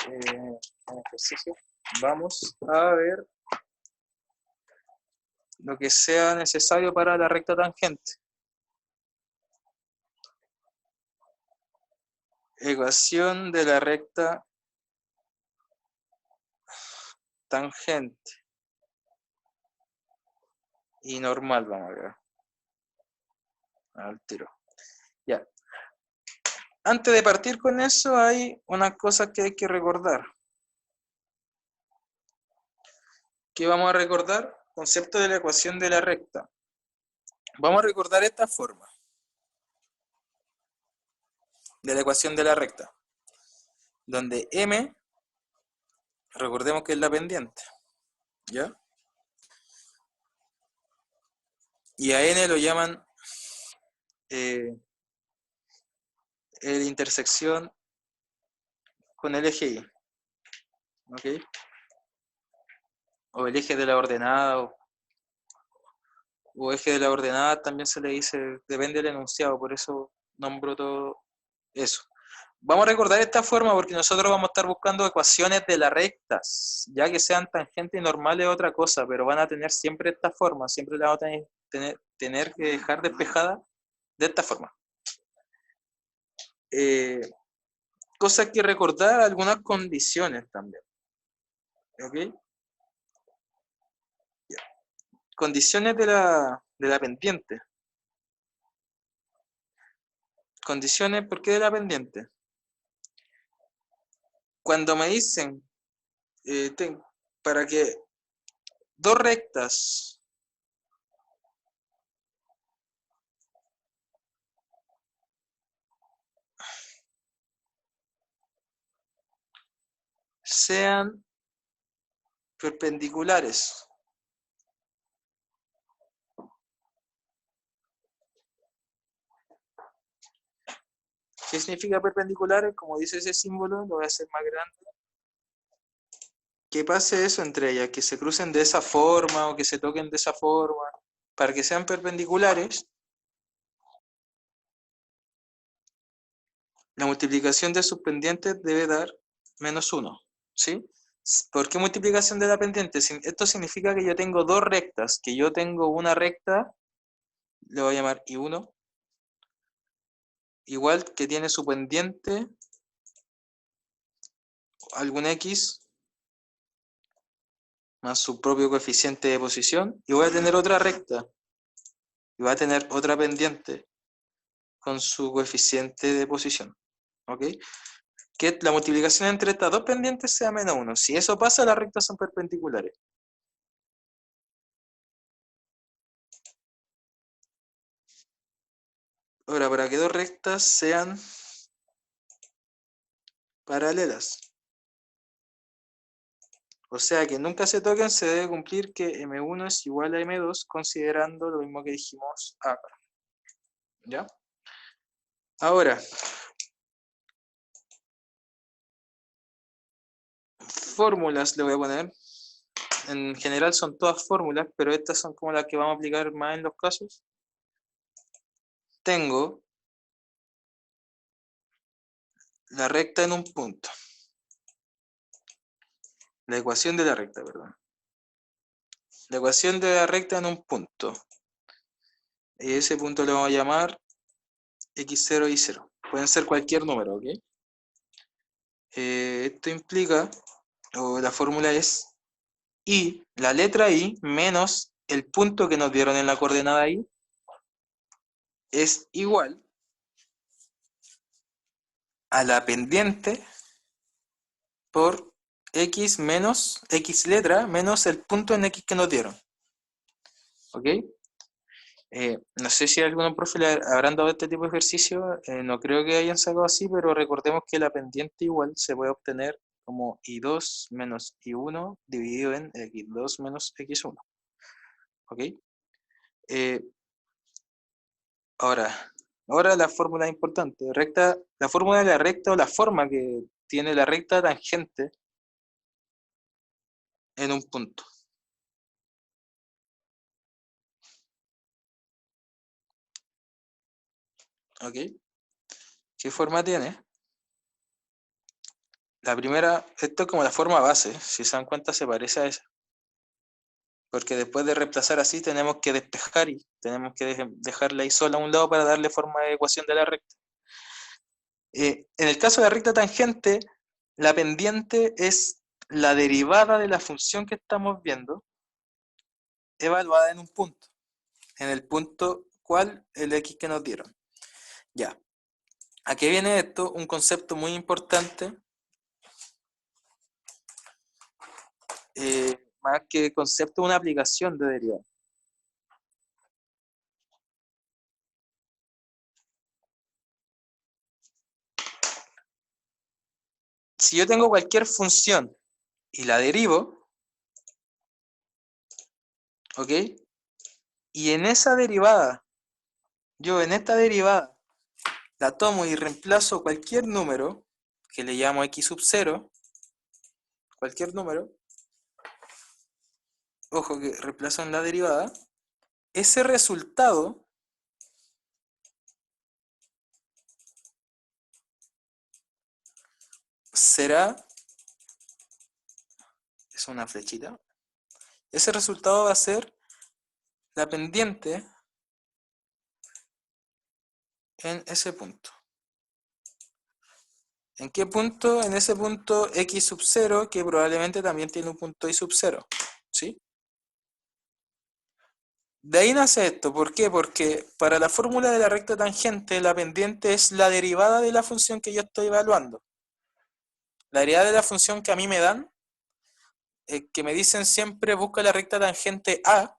en ejercicio, vamos a ver lo que sea necesario para la recta tangente. Ecuación de la recta tangente y normal, vamos a ver al tiro. Ya. Antes de partir con eso hay unas cosas que hay que recordar. ¿Qué vamos a recordar? Concepto de la ecuación de la recta. Vamos a recordar esta forma de la ecuación de la recta, donde m, recordemos que es la pendiente, ¿ya? Y a n lo llaman la intersección con el eje y, ¿ok? O el eje de la ordenada, o eje de la ordenada también se le dice, depende del enunciado, por eso nombro todo eso. Vamos a recordar esta forma porque nosotros vamos a estar buscando ecuaciones de las rectas, ya que sean tangentes y normales es otra cosa, pero van a tener siempre esta forma, siempre la vamos a tener que dejar despejada de esta forma. Cosas que recordar, algunas condiciones también. ¿Ok? Ya. Condiciones de la pendiente. Condiciones, ¿por qué de la pendiente? Cuando me dicen para que dos rectas sean perpendiculares, ¿qué significa perpendiculares? Como dice ese símbolo, lo voy a hacer más grande. Que pase eso entre ellas, que se crucen de esa forma o que se toquen de esa forma. Para que sean perpendiculares, la multiplicación de sus pendientes debe dar -1, ¿sí? ¿Por qué multiplicación de la pendiente? Esto significa que yo tengo dos rectas, que yo tengo una recta, le voy a llamar I1, igual que tiene su pendiente, algún X, más su propio coeficiente de posición, y voy a tener otra recta, y voy a tener otra pendiente con su coeficiente de posición, ¿ok? Que la multiplicación entre estas dos pendientes sea -1. Si eso pasa, las rectas son perpendiculares. Ahora, para que dos rectas sean paralelas, o sea que nunca se toquen, se debe cumplir que M1 es igual a M2, considerando lo mismo que dijimos acá. ¿Ya? Ahora, fórmulas le voy a poner. En general son todas fórmulas, pero estas son como las que vamos a aplicar más en los casos. Tengo la recta en un punto. La ecuación de la recta, perdón. La ecuación de la recta en un punto. Y ese punto le vamos a llamar x0, y0. Pueden ser cualquier número, ¿ok? Esto implica, o la fórmula es y, la letra I, menos el punto que nos dieron en la coordenada I, es igual a la pendiente por x menos, x letra, menos el punto en x que nos dieron. ¿Ok? No sé si a algunos profes le habrán dado este tipo de ejercicio, no creo que hayan sacado así, pero recordemos que la pendiente igual se puede obtener como i2 menos i1 dividido en x2 menos x1. ¿Ok? Eh, ahora la fórmula importante. La fórmula de la recta o la forma que tiene la recta tangente en un punto. ¿Ok? ¿Qué forma tiene? La primera, esto es como la forma base, si se dan cuenta se parece a esa. Porque después de reemplazar así tenemos que despejar y tenemos que dejarla ahí sola a un lado para darle forma de ecuación de la recta. En el caso de la recta tangente, la pendiente es la derivada de la función que estamos viendo, evaluada en un punto. En el punto, ¿cuál? El x que nos dieron. Ya. ¿A qué viene esto? Un concepto muy importante. Más que concepto, una aplicación de derivada. Si yo tengo cualquier función y la derivo, ¿ok? Y en esa derivada, yo en esta derivada, la tomo y reemplazo cualquier número, que le llamo x sub 0, cualquier número, ojo que reemplazo en la derivada, ese resultado será, es una flechita, ese resultado va a ser la pendiente en ese punto. ¿En qué punto? En ese punto x sub 0, que probablemente también tiene un punto y sub 0, ¿sí? De ahí nace esto, ¿por qué? Porque para la fórmula de la recta tangente, la pendiente es la derivada de la función que yo estoy evaluando. La derivada de la función que a mí me dan, que me dicen siempre busca la recta tangente a,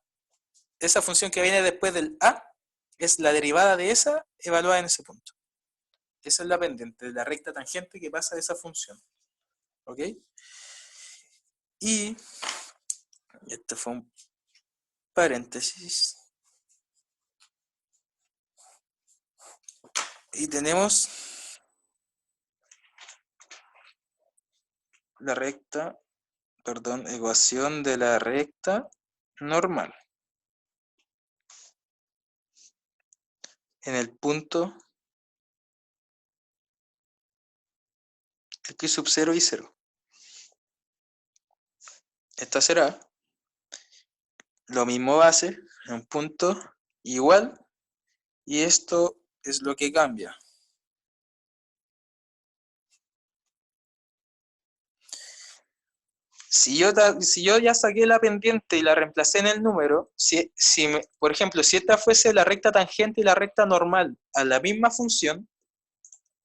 esa función que viene después del a, es la derivada de esa evaluada en ese punto. Esa es la pendiente de la recta tangente que pasa de esa función. ¿Ok? Y este fue un paréntesis. Y tenemos la recta, perdón, ecuación de la recta normal. En el punto x sub 0 y 0. Esta será lo mismo base, en un punto igual, y esto es lo que cambia. Si yo ya saqué la pendiente y la reemplacé en el número, por ejemplo, si esta fuese la recta tangente y la recta normal a la misma función,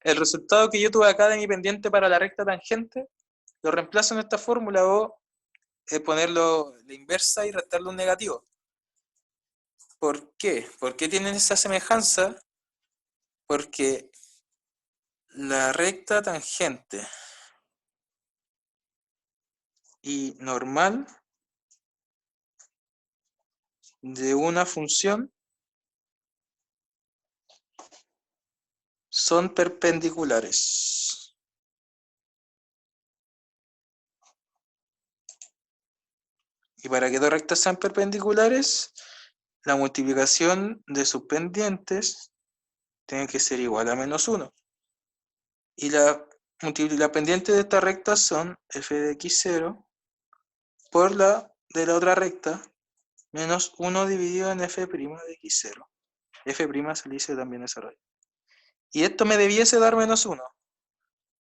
el resultado que yo tuve acá de mi pendiente para la recta tangente, lo reemplazo en esta fórmula o ponerlo la inversa y restarle un negativo. ¿Por qué? ¿Por qué tienen esa semejanza? Porque la recta tangente y normal de una función son perpendiculares. Y para que dos rectas sean perpendiculares, la multiplicación de sus pendientes tiene que ser igual a menos 1. Y la pendiente de esta recta son f de x0 por la de la otra recta menos 1 dividido en f' de x0. F' se le dice también esa raíz. Y esto me debiese dar menos 1.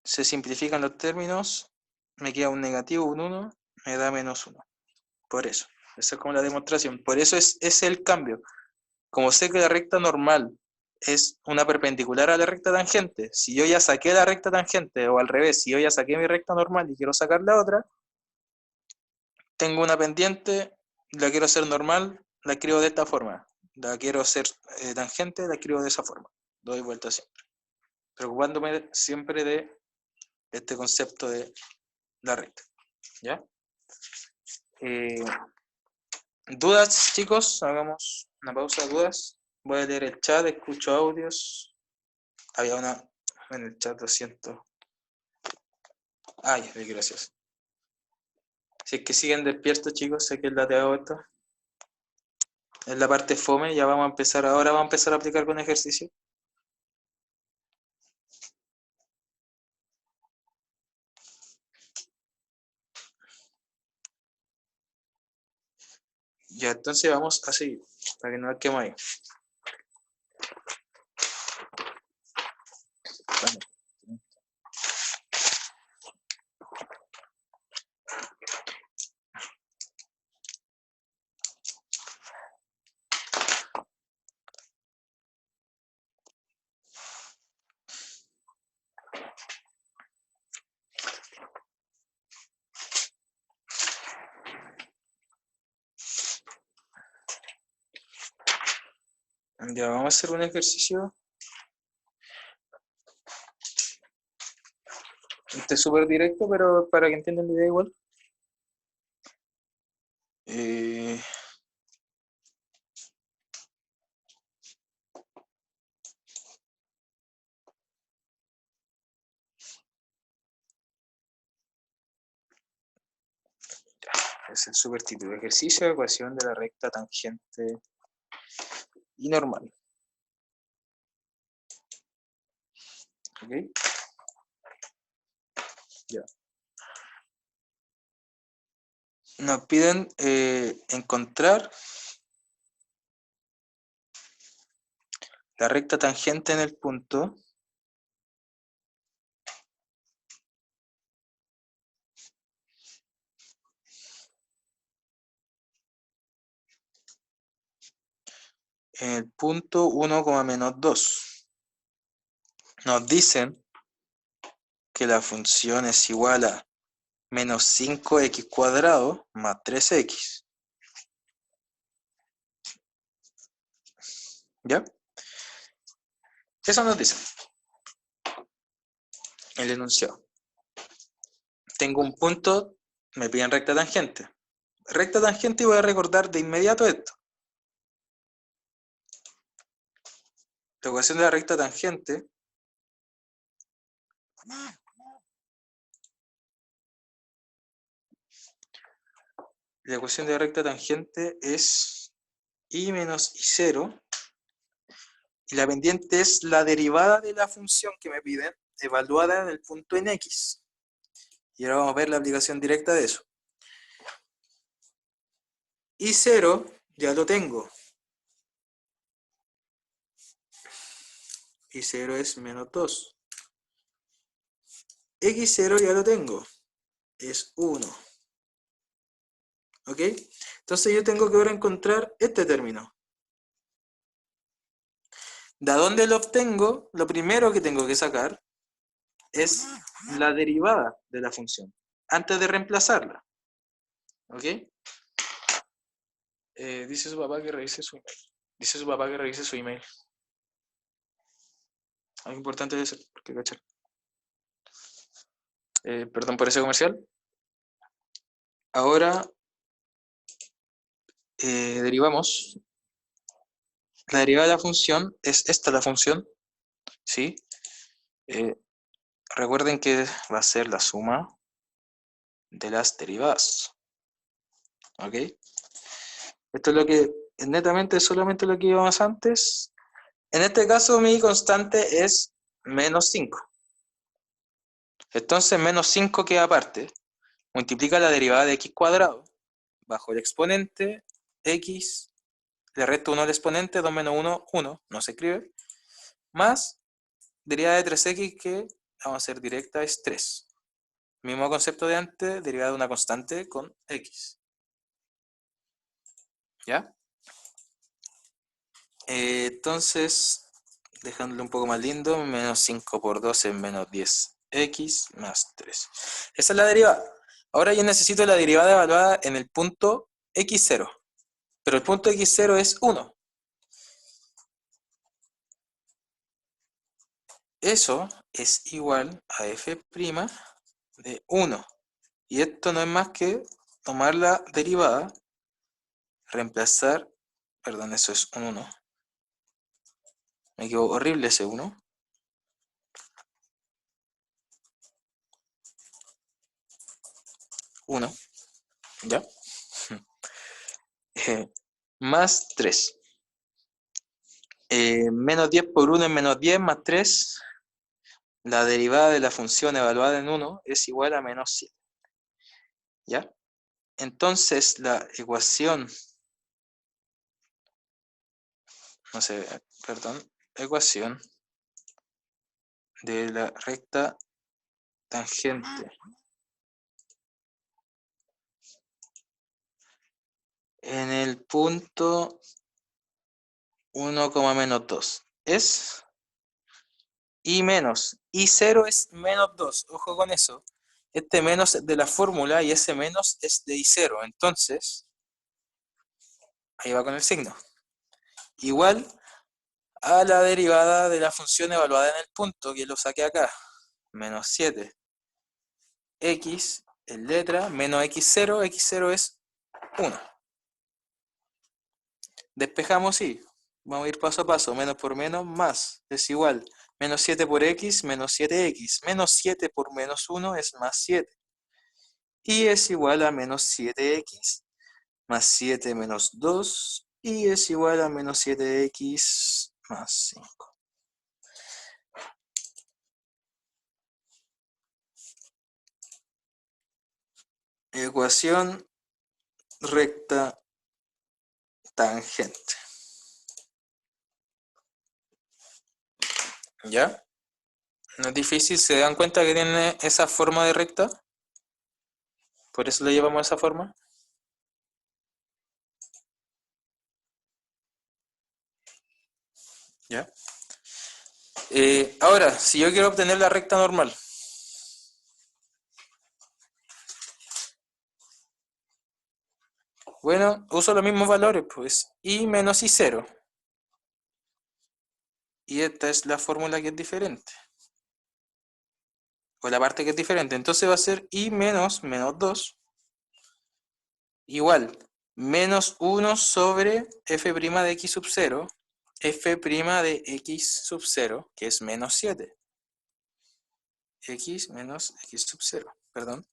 Se simplifican los términos, me queda un negativo, un 1, me da menos 1. Por eso, esa es como la demostración. Por eso es el cambio. Como sé que la recta normal es una perpendicular a la recta tangente, si yo ya saqué la recta tangente, o al revés, si yo ya saqué mi recta normal y quiero sacar la otra, tengo una pendiente, la quiero hacer normal, la escribo de esta forma. la quiero hacer tangente, la escribo de esa forma. Doy vuelta siempre. Preocupándome siempre de este concepto de la recta. ¿Ya? ¿Dudas, chicos? Hagamos una pausa de dudas. Voy a leer el chat, escucho audios. Había una en el chat, lo siento. Ay, gracias. Si es que siguen despiertos, chicos, sé que es la de esto. Es la parte fome, ya vamos a empezar. Ahora vamos a empezar a aplicar con ejercicio. Ya, entonces vamos a seguir, para que no nos quedemos ahí. Bueno. Ya, vamos a hacer un ejercicio. Este es súper directo, pero para que entiendan la idea igual. Es el súper título. Ejercicio de ecuación de la recta tangente y normal. ¿Ok? Ya. Nos piden encontrar la recta tangente en el punto en el punto 1,-2. Nos dicen que la función es igual a menos 5x cuadrado más 3x. ¿Ya? Eso nos dice el enunciado. Tengo un punto, me piden recta tangente. Recta tangente y voy a recordar de inmediato esto. La ecuación de la recta tangente es y menos y0 y la pendiente es la derivada de la función que me piden evaluada en el punto en x. Y ahora vamos a ver la aplicación directa de eso. Y0 ya lo tengo. Y0 es menos 2. X0 ya lo tengo. Es 1. ¿Ok? Entonces yo tengo que ahora encontrar este término. ¿De dónde lo obtengo? Lo primero que tengo que sacar es la derivada de la función, antes de reemplazarla. ¿Ok? Dice su papá que revise su email. Dice su papá que revise su email. Algo importante de eso, porque cachar. Perdón por ese comercial. Ahora derivamos. La derivada de la función es esta la función. ¿Sí? Recuerden que va a ser la suma de las derivadas. ¿Ok? Esto es lo que netamente solamente lo que íbamos antes. En este caso mi constante es menos 5. Entonces menos 5 queda aparte. Multiplica la derivada de x cuadrado bajo el exponente x, le resto 1 al exponente, 2 menos 1, 1, no se escribe, más derivada de 3x que vamos a hacer directa es 3. Mismo concepto de antes, derivada de una constante con x. ¿Ya? Entonces, dejándolo un poco más lindo, menos 5 por 2 es menos 10x más 3. Esa es la derivada. Ahora yo necesito la derivada evaluada en el punto x0. Pero el punto x0 es 1. eso es igual a f' de 1. Y esto no es más que tomar la derivada, reemplazar, perdón, eso es un 1. Me quedó horrible ese 1. ¿Ya? Más 3. Menos 10 por 1 es menos 10, más 3. La derivada de la función evaluada en 1 es igual a menos 7. ¿Ya? Entonces la ecuación, no sé, perdón, ecuación de la recta tangente en el punto 1, menos 2 es y menos. Y 0 es menos 2. Ojo con eso. Este menos es de la fórmula y ese menos es de I0. Entonces, ahí va con el signo. Igual a la derivada de la función evaluada en el punto, que lo saqué acá. Menos 7. X en letra, menos x0. X0 es 1. Despejamos y vamos a ir paso a paso. Menos por menos, más. Es igual. Menos 7 por x, menos 7x. Menos 7 por menos 1 es más 7. Y es igual a menos 7x más 7 menos 2. Y es igual a menos 7x más 5. Ecuación recta tangente. ¿Ya? No es difícil, ¿se dan cuenta que tiene esa forma de recta? Por eso le llevamos esa forma. ¿Ya? Ahora, si yo quiero obtener la recta normal, bueno, uso los mismos valores, pues, y menos I0. Y esta es la fórmula que es diferente. O la parte que es diferente. Entonces va a ser I menos 2 igual menos 1 sobre f' de x sub 0, f' de x sub 0, que es menos 7. X menos x sub 0, perdón.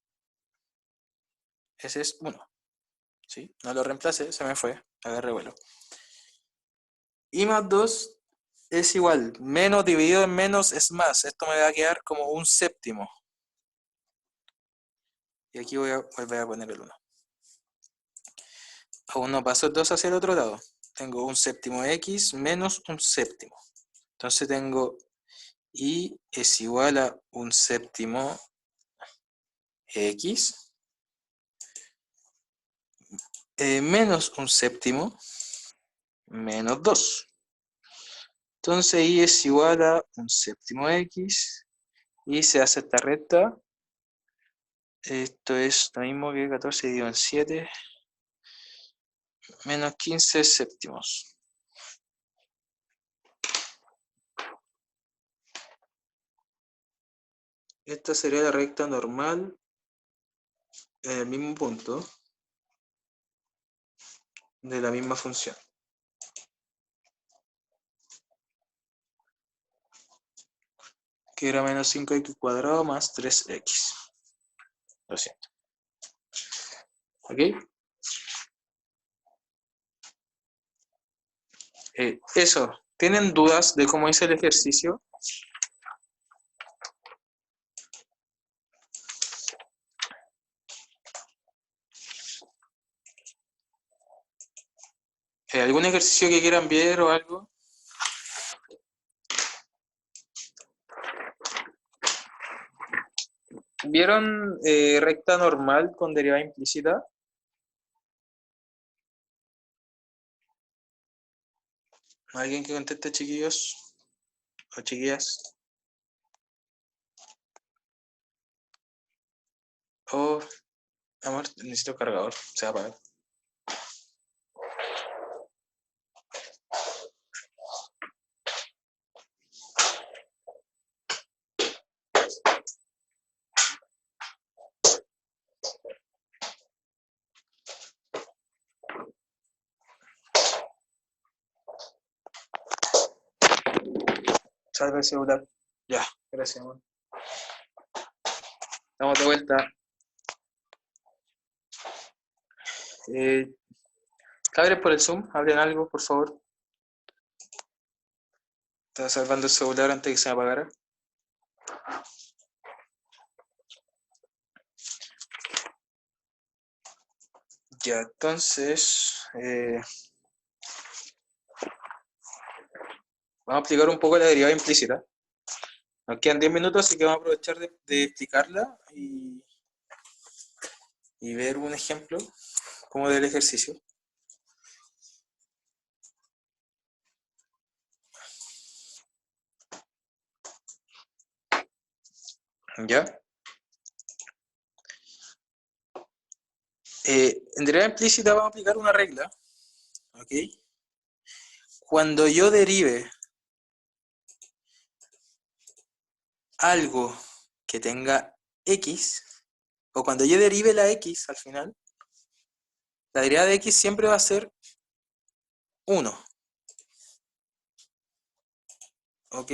Ese es 1. ¿Sí? No lo reemplacé, se me fue, agarré vuelo. Y más 2 es igual, menos dividido en menos es más. Esto me va a quedar como un séptimo. Y aquí voy a volver a poner el 1. Aún no paso el 2 hacia el otro lado. Tengo un séptimo x menos un séptimo. Entonces tengo y es igual a un séptimo x menos un séptimo menos 2. Entonces y es igual a un séptimo x y se hace esta recta. Esto es lo mismo que 14 dividido en 7 menos 15 séptimos. Esta sería la recta normal en el mismo punto de la misma función. Que era menos 5x cuadrado más 3x. Lo siento. ¿Ok? Eso. ¿Tienen dudas de cómo hice el ejercicio? ¿Algún ejercicio que quieran ver o algo? ¿Vieron recta normal con derivada implícita? ¿Alguien que conteste, chiquillos o chiquillas? Oh, amor, necesito cargador, se va a apagar. Salve el celular. Ya, gracias, amor. Estamos de vuelta. Cabres por el Zoom, hablen algo, por favor. Estaba salvando el celular antes de que se me apagara. Ya, entonces, vamos a explicar un poco la derivada implícita. Nos quedan 10 minutos, así que vamos a aprovechar de explicarla y ver un ejemplo como del ejercicio. ¿Ya? En derivada implícita vamos a aplicar una regla. ¿Ok? Cuando yo derive algo que tenga x, o cuando yo derive la x al final, la derivada de x siempre va a ser 1. ¿Ok?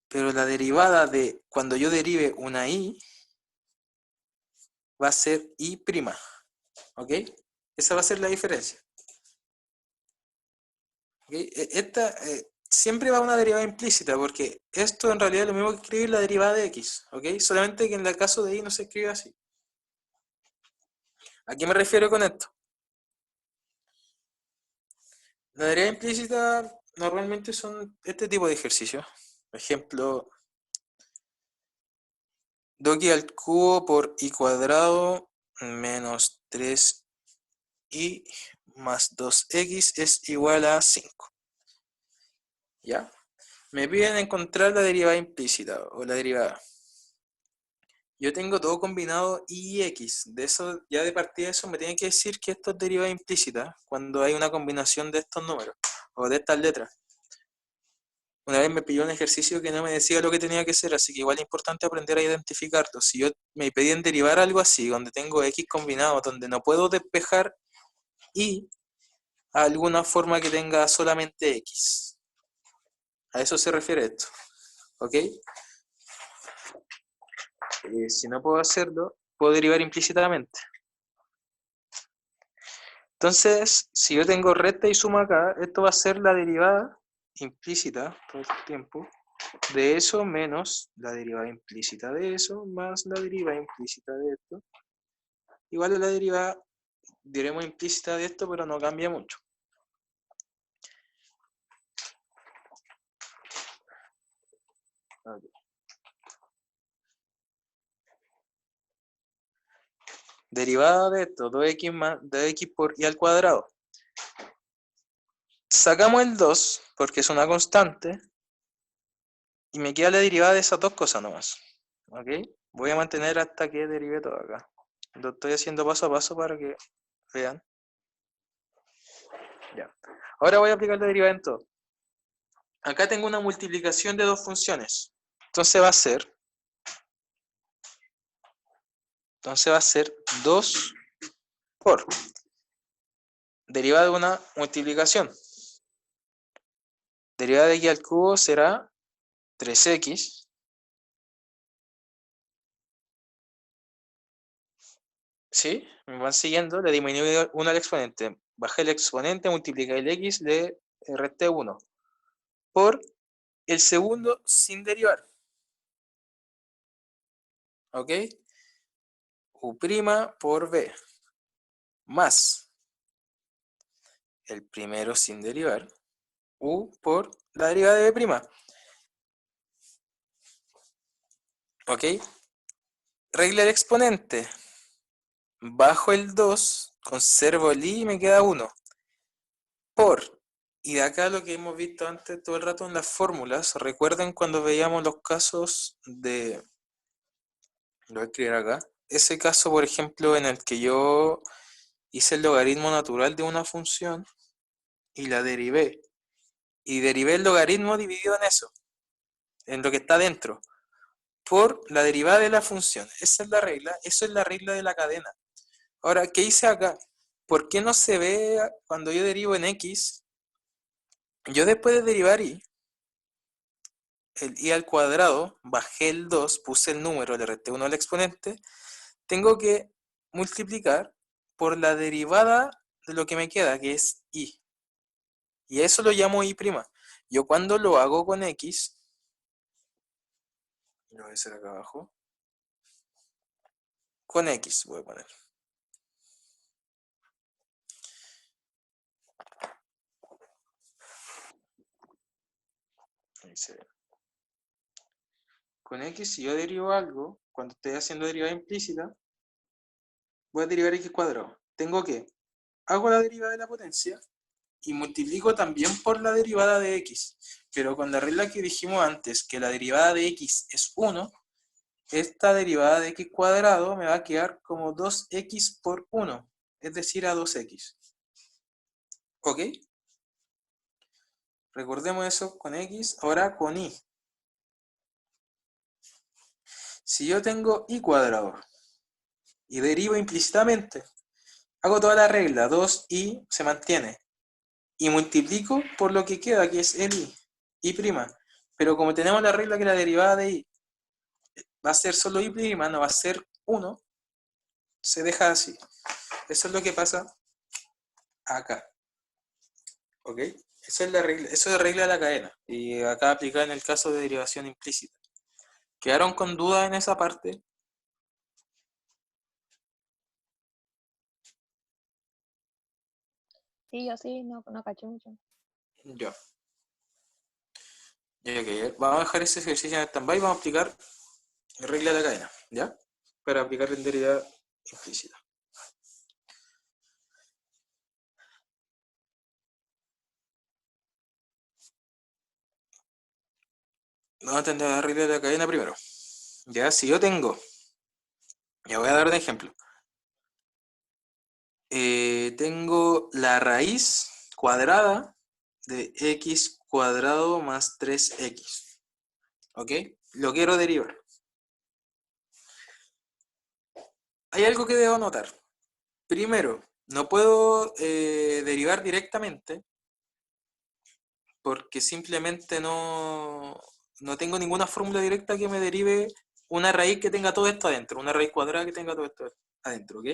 Pero la derivada de cuando yo derive una y va a ser y'. ¿Ok? Esa va a ser la diferencia. ¿Okay? Esta siempre va a una derivada implícita, porque esto en realidad es lo mismo que escribir la derivada de x. ¿Ok? Solamente que en el caso de y no se escribe así. ¿A qué me refiero con esto? La derivada implícita normalmente son este tipo de ejercicios. Por ejemplo, 2x al cubo por y cuadrado menos 3y más 2x es igual a 5. ¿Ya? Me piden encontrar la derivada implícita o la derivada. Yo tengo todo combinado y x. De eso, ya de partida de eso, me tiene que decir que esto es derivada implícita cuando hay una combinación de estos números o de estas letras. Una vez me pilló un ejercicio que no me decía lo que tenía que ser, así que igual es importante aprender a identificarlo. Si yo me pedían derivar algo así, donde tengo x combinado, donde no puedo despejar y a alguna forma que tenga solamente x. A eso se refiere esto. ¿Ok? Si no puedo hacerlo, puedo derivar implícitamente. Entonces, si yo tengo recta y suma acá, esto va a ser la derivada implícita todo el tiempo de eso menos la derivada implícita de eso más la derivada implícita de esto. Igual es la derivada, diremos implícita de esto, pero no cambia mucho. Okay. Derivada de esto, 2x más 2x por y al cuadrado. Sacamos el 2 porque es una constante y me queda la derivada de esas dos cosas nomás. ¿Ok? Voy a mantener hasta que derive todo acá. Lo estoy haciendo paso a paso para que vean. Ya. Ahora voy a aplicar la derivada en todo. Acá tengo una multiplicación de dos funciones. Entonces va a ser 2 por derivada de una multiplicación. Derivada de x al cubo será 3x. ¿Sí? Me van siguiendo. Le disminuí 1 al exponente. Bajé el exponente, multipliqué el x, le resté 1. Por el segundo sin derivar. ¿Ok? U' por b. Más el primero sin derivar. U por la derivada de b'. ¿Ok? Regla del exponente. Bajo el 2, conservo el i y me queda 1. Por, y de acá lo que hemos visto antes todo el rato en las fórmulas, recuerden cuando veíamos los casos de, lo voy a escribir acá, ese caso por ejemplo en el que yo hice el logaritmo natural de una función y la derivé, y derivé el logaritmo dividido en eso, en lo que está dentro, por la derivada de la función. Esa es la regla, eso es la regla de la cadena. Ahora, ¿qué hice acá? ¿por qué no se ve cuando yo derivo en x? Yo después de derivar y, el y al cuadrado, bajé el 2, puse el número, le resté 1 al exponente, tengo que multiplicar por la derivada de lo que me queda, que es y. Y a eso lo llamo y'. Yo cuando lo hago con x, lo voy a hacer acá abajo, con x voy a poner. Ahí se ve. Con x, si yo derivo algo, cuando estoy haciendo derivada implícita, voy a derivar x cuadrado. Tengo que, hago la derivada de la potencia y multiplico también por la derivada de x. Pero con la regla que dijimos antes, que la derivada de x es 1, esta derivada de x cuadrado me va a quedar como 2x por 1, es decir, a 2x. ¿Ok? Recordemos eso con x, ahora con y. Si yo tengo y cuadrado y derivo implícitamente, hago toda la regla, 2y se mantiene, y multiplico por lo que queda, que es el y'. Pero como tenemos la regla que la derivada de y va a ser solo y', no va a ser 1, se deja así. Eso es lo que pasa acá. ¿Ok? Eso es la regla, eso es la regla de la cadena. Y acá aplicada en el caso de derivación implícita. ¿Quedaron con dudas en esa parte? Sí, yo sí, no caché mucho. Ya. Ok, vamos a dejar ese ejercicio en stand-by y vamos a aplicar la regla de la cadena, ¿ya? Para aplicar en derivada implícita. Vamos a entender la regla de la cadena primero. Ya, si yo tengo, ya voy a dar un ejemplo. Tengo la raíz cuadrada de x cuadrado más 3x. ¿Ok? Lo quiero derivar. Hay algo que debo notar. Primero, no puedo derivar directamente porque simplemente no tengo ninguna fórmula directa que me derive una raíz que tenga todo esto adentro, una raíz cuadrada que tenga todo esto adentro, ¿ok?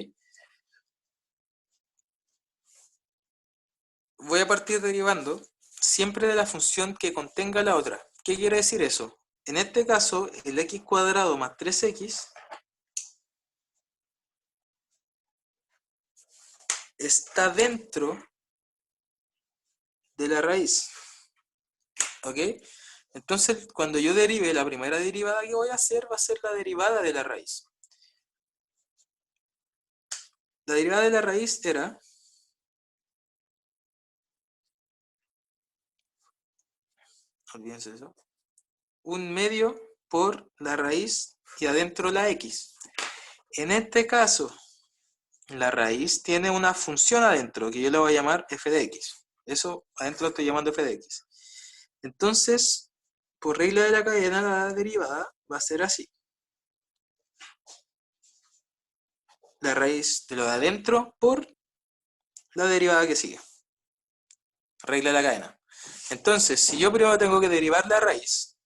Voy a partir derivando siempre de la función que contenga la otra. ¿Qué quiere decir eso? En este caso, el x cuadrado más 3x está dentro de la raíz. ¿Ok? Entonces, cuando yo derive, la primera derivada que voy a hacer va a ser la derivada de la raíz. La derivada de la raíz era, olvídense eso, un medio por la raíz y adentro la x. En este caso, la raíz tiene una función adentro que yo le voy a llamar f de x. Eso adentro lo estoy llamando f de x. Entonces, por regla de la cadena, la derivada va a ser así. La raíz de lo de adentro por la derivada que sigue. Regla de la cadena. Entonces, si yo primero tengo que derivar la raíz,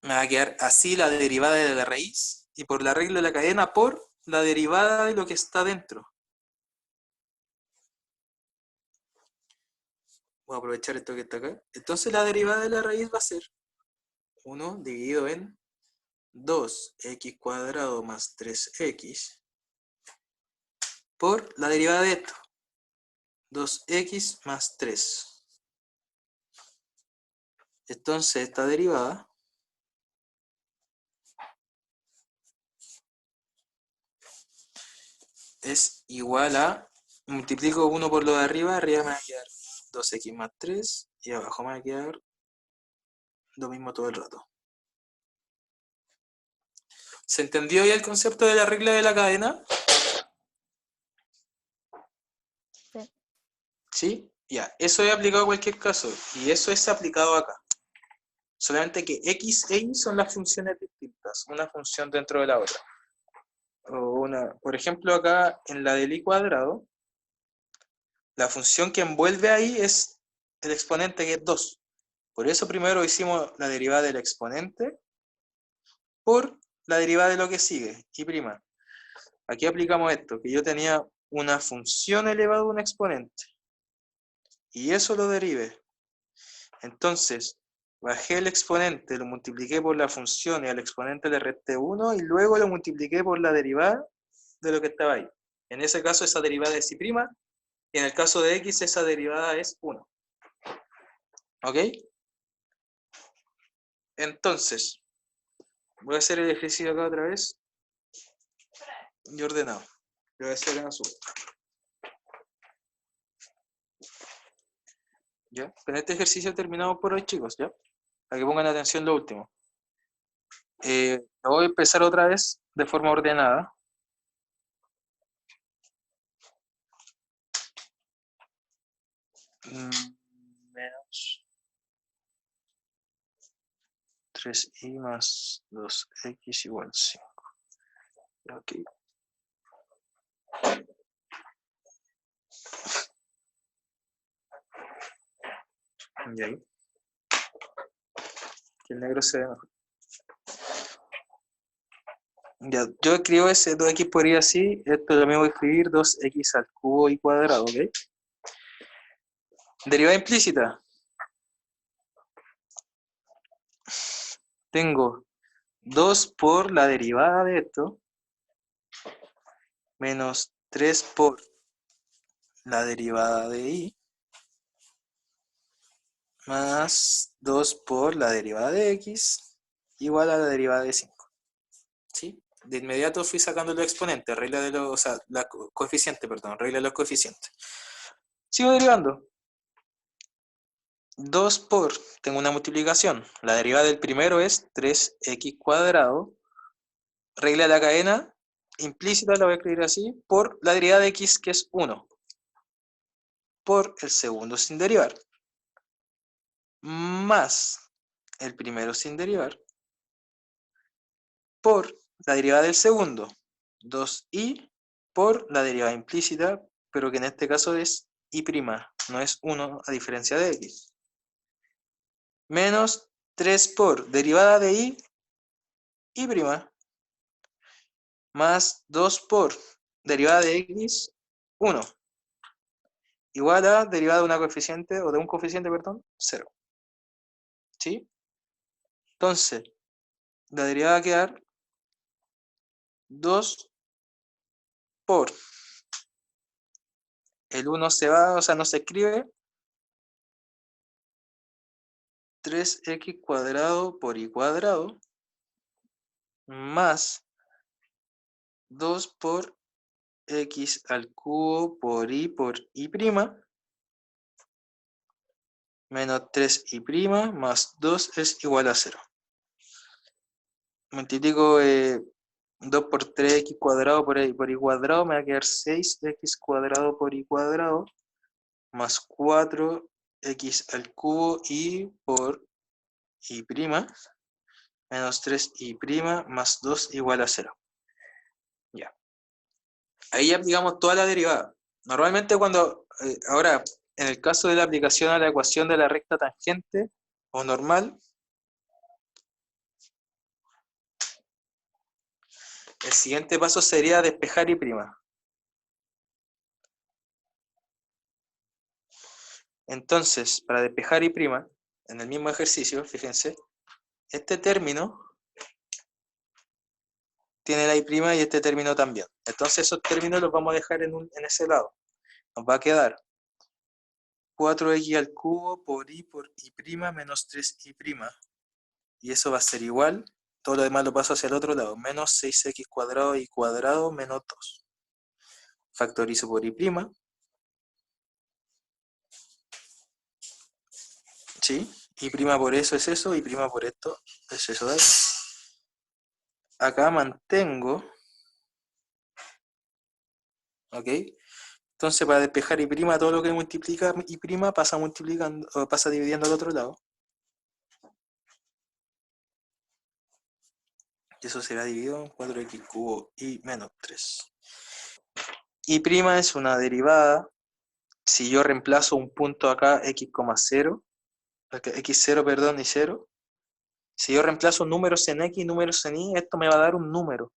me va a quedar así la derivada de la raíz y por la regla de la cadena por la derivada de lo que está dentro. Voy a aprovechar esto que está acá. Entonces la derivada de la raíz va a ser 1 dividido en 2x cuadrado más 3x por la derivada de esto, 2x más 3. Entonces esta derivada es igual a, multiplico 1 por lo de arriba me va a quedar 2x más 3 y abajo me va a quedar lo mismo todo el rato. ¿Se entendió ya el concepto de la regla de la cadena? Sí. ¿Sí? Ya, eso es aplicado a cualquier caso y eso es aplicado acá. Solamente que x e y son las funciones distintas, una función dentro de la otra. Por ejemplo, acá en la del y cuadrado, la función que envuelve ahí es el exponente, que es 2. Por eso primero hicimos la derivada del exponente por la derivada de lo que sigue, y prima. Aquí aplicamos esto, que yo tenía una función elevada a un exponente, y eso lo derivé. Entonces, bajé el exponente, lo multipliqué por la función y al exponente le resté 1 y luego lo multipliqué por la derivada de lo que estaba ahí. En ese caso esa derivada es y prima, y en el caso de x esa derivada es 1. ¿Ok? Entonces, voy a hacer el ejercicio acá otra vez y ordenado. Lo voy a hacer en azul. ¿Ya? Con este ejercicio terminamos por hoy, chicos, ¿ya? Para que pongan atención lo último. Lo voy a empezar otra vez de forma ordenada. Menos 3y más 2x igual 5. Ok. Y ahí. Que el negro se ve mejor. Ya, yo escribo ese 2x por y así. Esto también voy a escribir 2x al cubo y cuadrado, ¿ok? Derivada implícita. Tengo 2 por la derivada de esto, menos 3 por la derivada de y, más 2 por la derivada de x, igual a la derivada de 5. ¿Sí? De inmediato fui sacando los exponentes, regla de los, o sea, coeficiente, perdón, regla de los coeficientes. Sigo derivando. 2 por, tengo una multiplicación. La derivada del primero es 3x cuadrado. Regla de la cadena implícita, la voy a escribir así, por la derivada de x, que es 1. Por el segundo sin derivar. Más el primero sin derivar. Por la derivada del segundo. 2y por la derivada implícita, pero que en este caso es y', no es 1 a diferencia de x. Menos 3 por derivada de y', más 2 por derivada de x, 1. Igual a derivada de una coeficiente, o de un coeficiente, perdón, 0. ¿Sí? Entonces, la derivada va a quedar 2 por el 1 se va, o sea, no se escribe, 3x cuadrado por y cuadrado, más 2 por x al cubo por y prima, menos 3y más 2 es igual a 0. Multiplico 2 por 3x cuadrado por y cuadrado, me va a quedar 6x cuadrado por y cuadrado, más 4x al cubo y por y prima, menos 3y más 2 igual a 0. Ya. Ahí ya aplicamos toda la derivada. Normalmente cuando, ahora, en el caso de la aplicación a la ecuación de la recta tangente o normal, el siguiente paso sería despejar y prima. Entonces, para despejar y prima, en el mismo ejercicio, fíjense, este término tiene la y prima y este término también. Entonces esos términos los vamos a dejar en ese lado. Nos va a quedar 4x al cubo por y prima menos 3y'. Y eso va a ser igual, todo lo demás lo paso hacia el otro lado, menos 6x cuadrado y cuadrado menos 2. Factorizo por y'. ¿Sí? Y' por eso es eso, y' por esto es eso de ahí. Acá mantengo, ¿ok? Entonces para despejar y' todo lo que multiplica y' pasa multiplicando, o pasa dividiendo al otro lado. Y eso será dividido en 4x cubo y menos 3. Y' es una derivada. Si yo reemplazo un punto acá, x,0, x0, perdón, y 0. Si yo reemplazo números en x y números en y, esto me va a dar un número.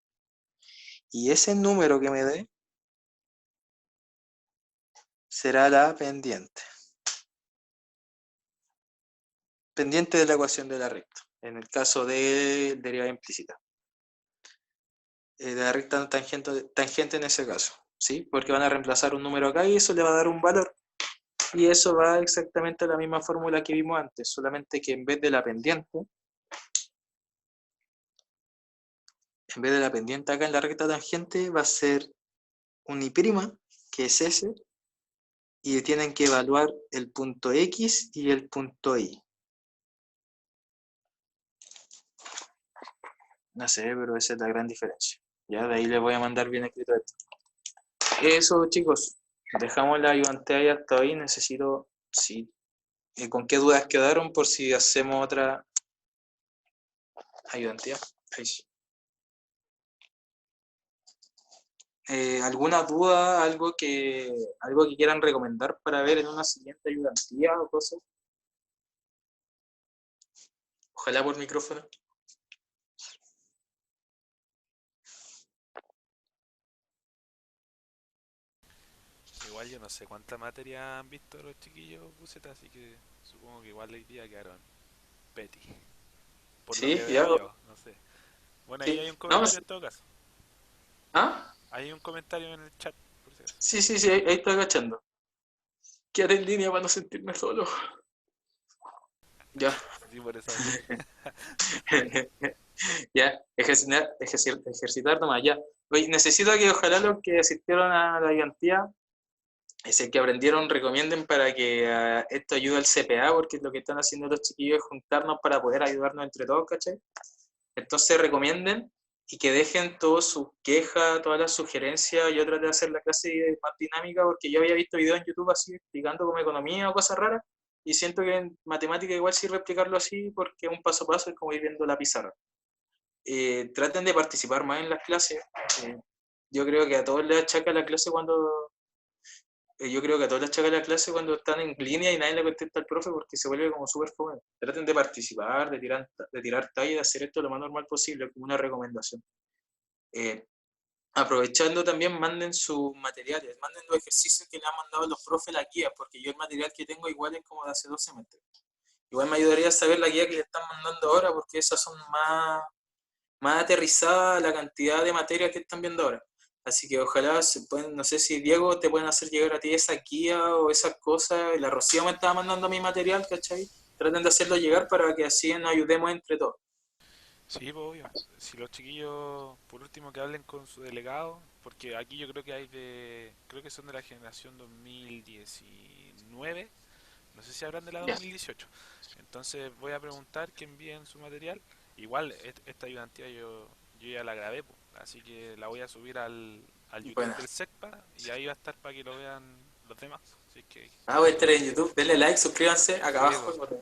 Y ese número que me dé será la pendiente. Pendiente de la ecuación de la recta, en el caso de derivada implícita. De la recta tangente en ese caso, ¿sí? Porque van a reemplazar un número acá y eso le va a dar un valor. Y eso va exactamente a la misma fórmula que vimos antes, solamente que en vez de la pendiente acá en la recta tangente va a ser un I', que es ese, y tienen que evaluar el punto X y el punto Y. No sé, pero esa es la gran diferencia. Ya, de ahí les voy a mandar bien escrito esto. Eso, chicos. Dejamos la ayudante ahí hasta hoy. Necesito, sí. ¿Con qué dudas quedaron por si hacemos otra ayudantía? Ahí sí. ¿Alguna duda, algo que quieran recomendar para ver en una siguiente ayudantía o cosas? Ojalá por micrófono. Igual yo no sé cuánta materia han visto los chiquillos Buceta, así que supongo que igual hoy día quedaron petty. Por lo Sí, que ya. veo yo, no sé. Bueno, ahí Sí. hay un No, comentario en todo caso. ¿ah? Hay un comentario en el chat, por si acaso. Sí, ahí estoy agachando. Quedar en línea para no sentirme solo. Ya. Sí, por eso hablé. Ya, ejercitar nomás, ya. Oye, necesito que ojalá los que asistieron a la ayudantía, ese que aprendieron, recomienden para que esto ayude al CPA, porque lo que están haciendo los chiquillos es juntarnos para poder ayudarnos entre todos, ¿cachai? Entonces recomienden y que dejen todas sus quejas, todas las sugerencias. Yo traté de hacer la clase más dinámica porque yo había visto videos en YouTube así explicando como economía o cosas raras y siento que en matemática igual sirve explicarlo así porque un paso a paso es como ir viendo la pizarra. Traten de participar más en las clases. Yo creo que a todos les achaca la clase cuando yo creo que a todos les achaca la clase cuando están en línea y nadie le contesta al profe porque se vuelve como súper fome. Traten de participar, de tirar talla y de hacer esto lo más normal posible, como una recomendación. Aprovechando también, manden sus materiales, manden los ejercicios que le han mandado los profes la guía, porque yo el material que tengo igual es como de hace 2 semestres. Igual me ayudaría a saber la guía que le están mandando ahora, porque esas son más aterrizada la cantidad de materias que están viendo ahora. Así que ojalá se pueden, no sé si Diego te pueden hacer llegar a ti esa guía o esas cosas. La Rocío me estaba mandando mi material, ¿cachai? Traten de hacerlo llegar para que así nos ayudemos entre todos. Sí, pues obvio. Si los chiquillos, por último, que hablen con su delegado, porque aquí yo creo que hay creo que son de la generación 2019, no sé si habrán de la Ya. 2018. Entonces voy a preguntar que envíen su material. Igual esta ayudantía yo ya la grabé, po, así que la voy a subir al YouTube Bueno. del SECPA y ahí va a estar para que lo vean los demás. Así que Voy a estar en YouTube. Denle like, suscríbanse acá sí, abajo. po, école.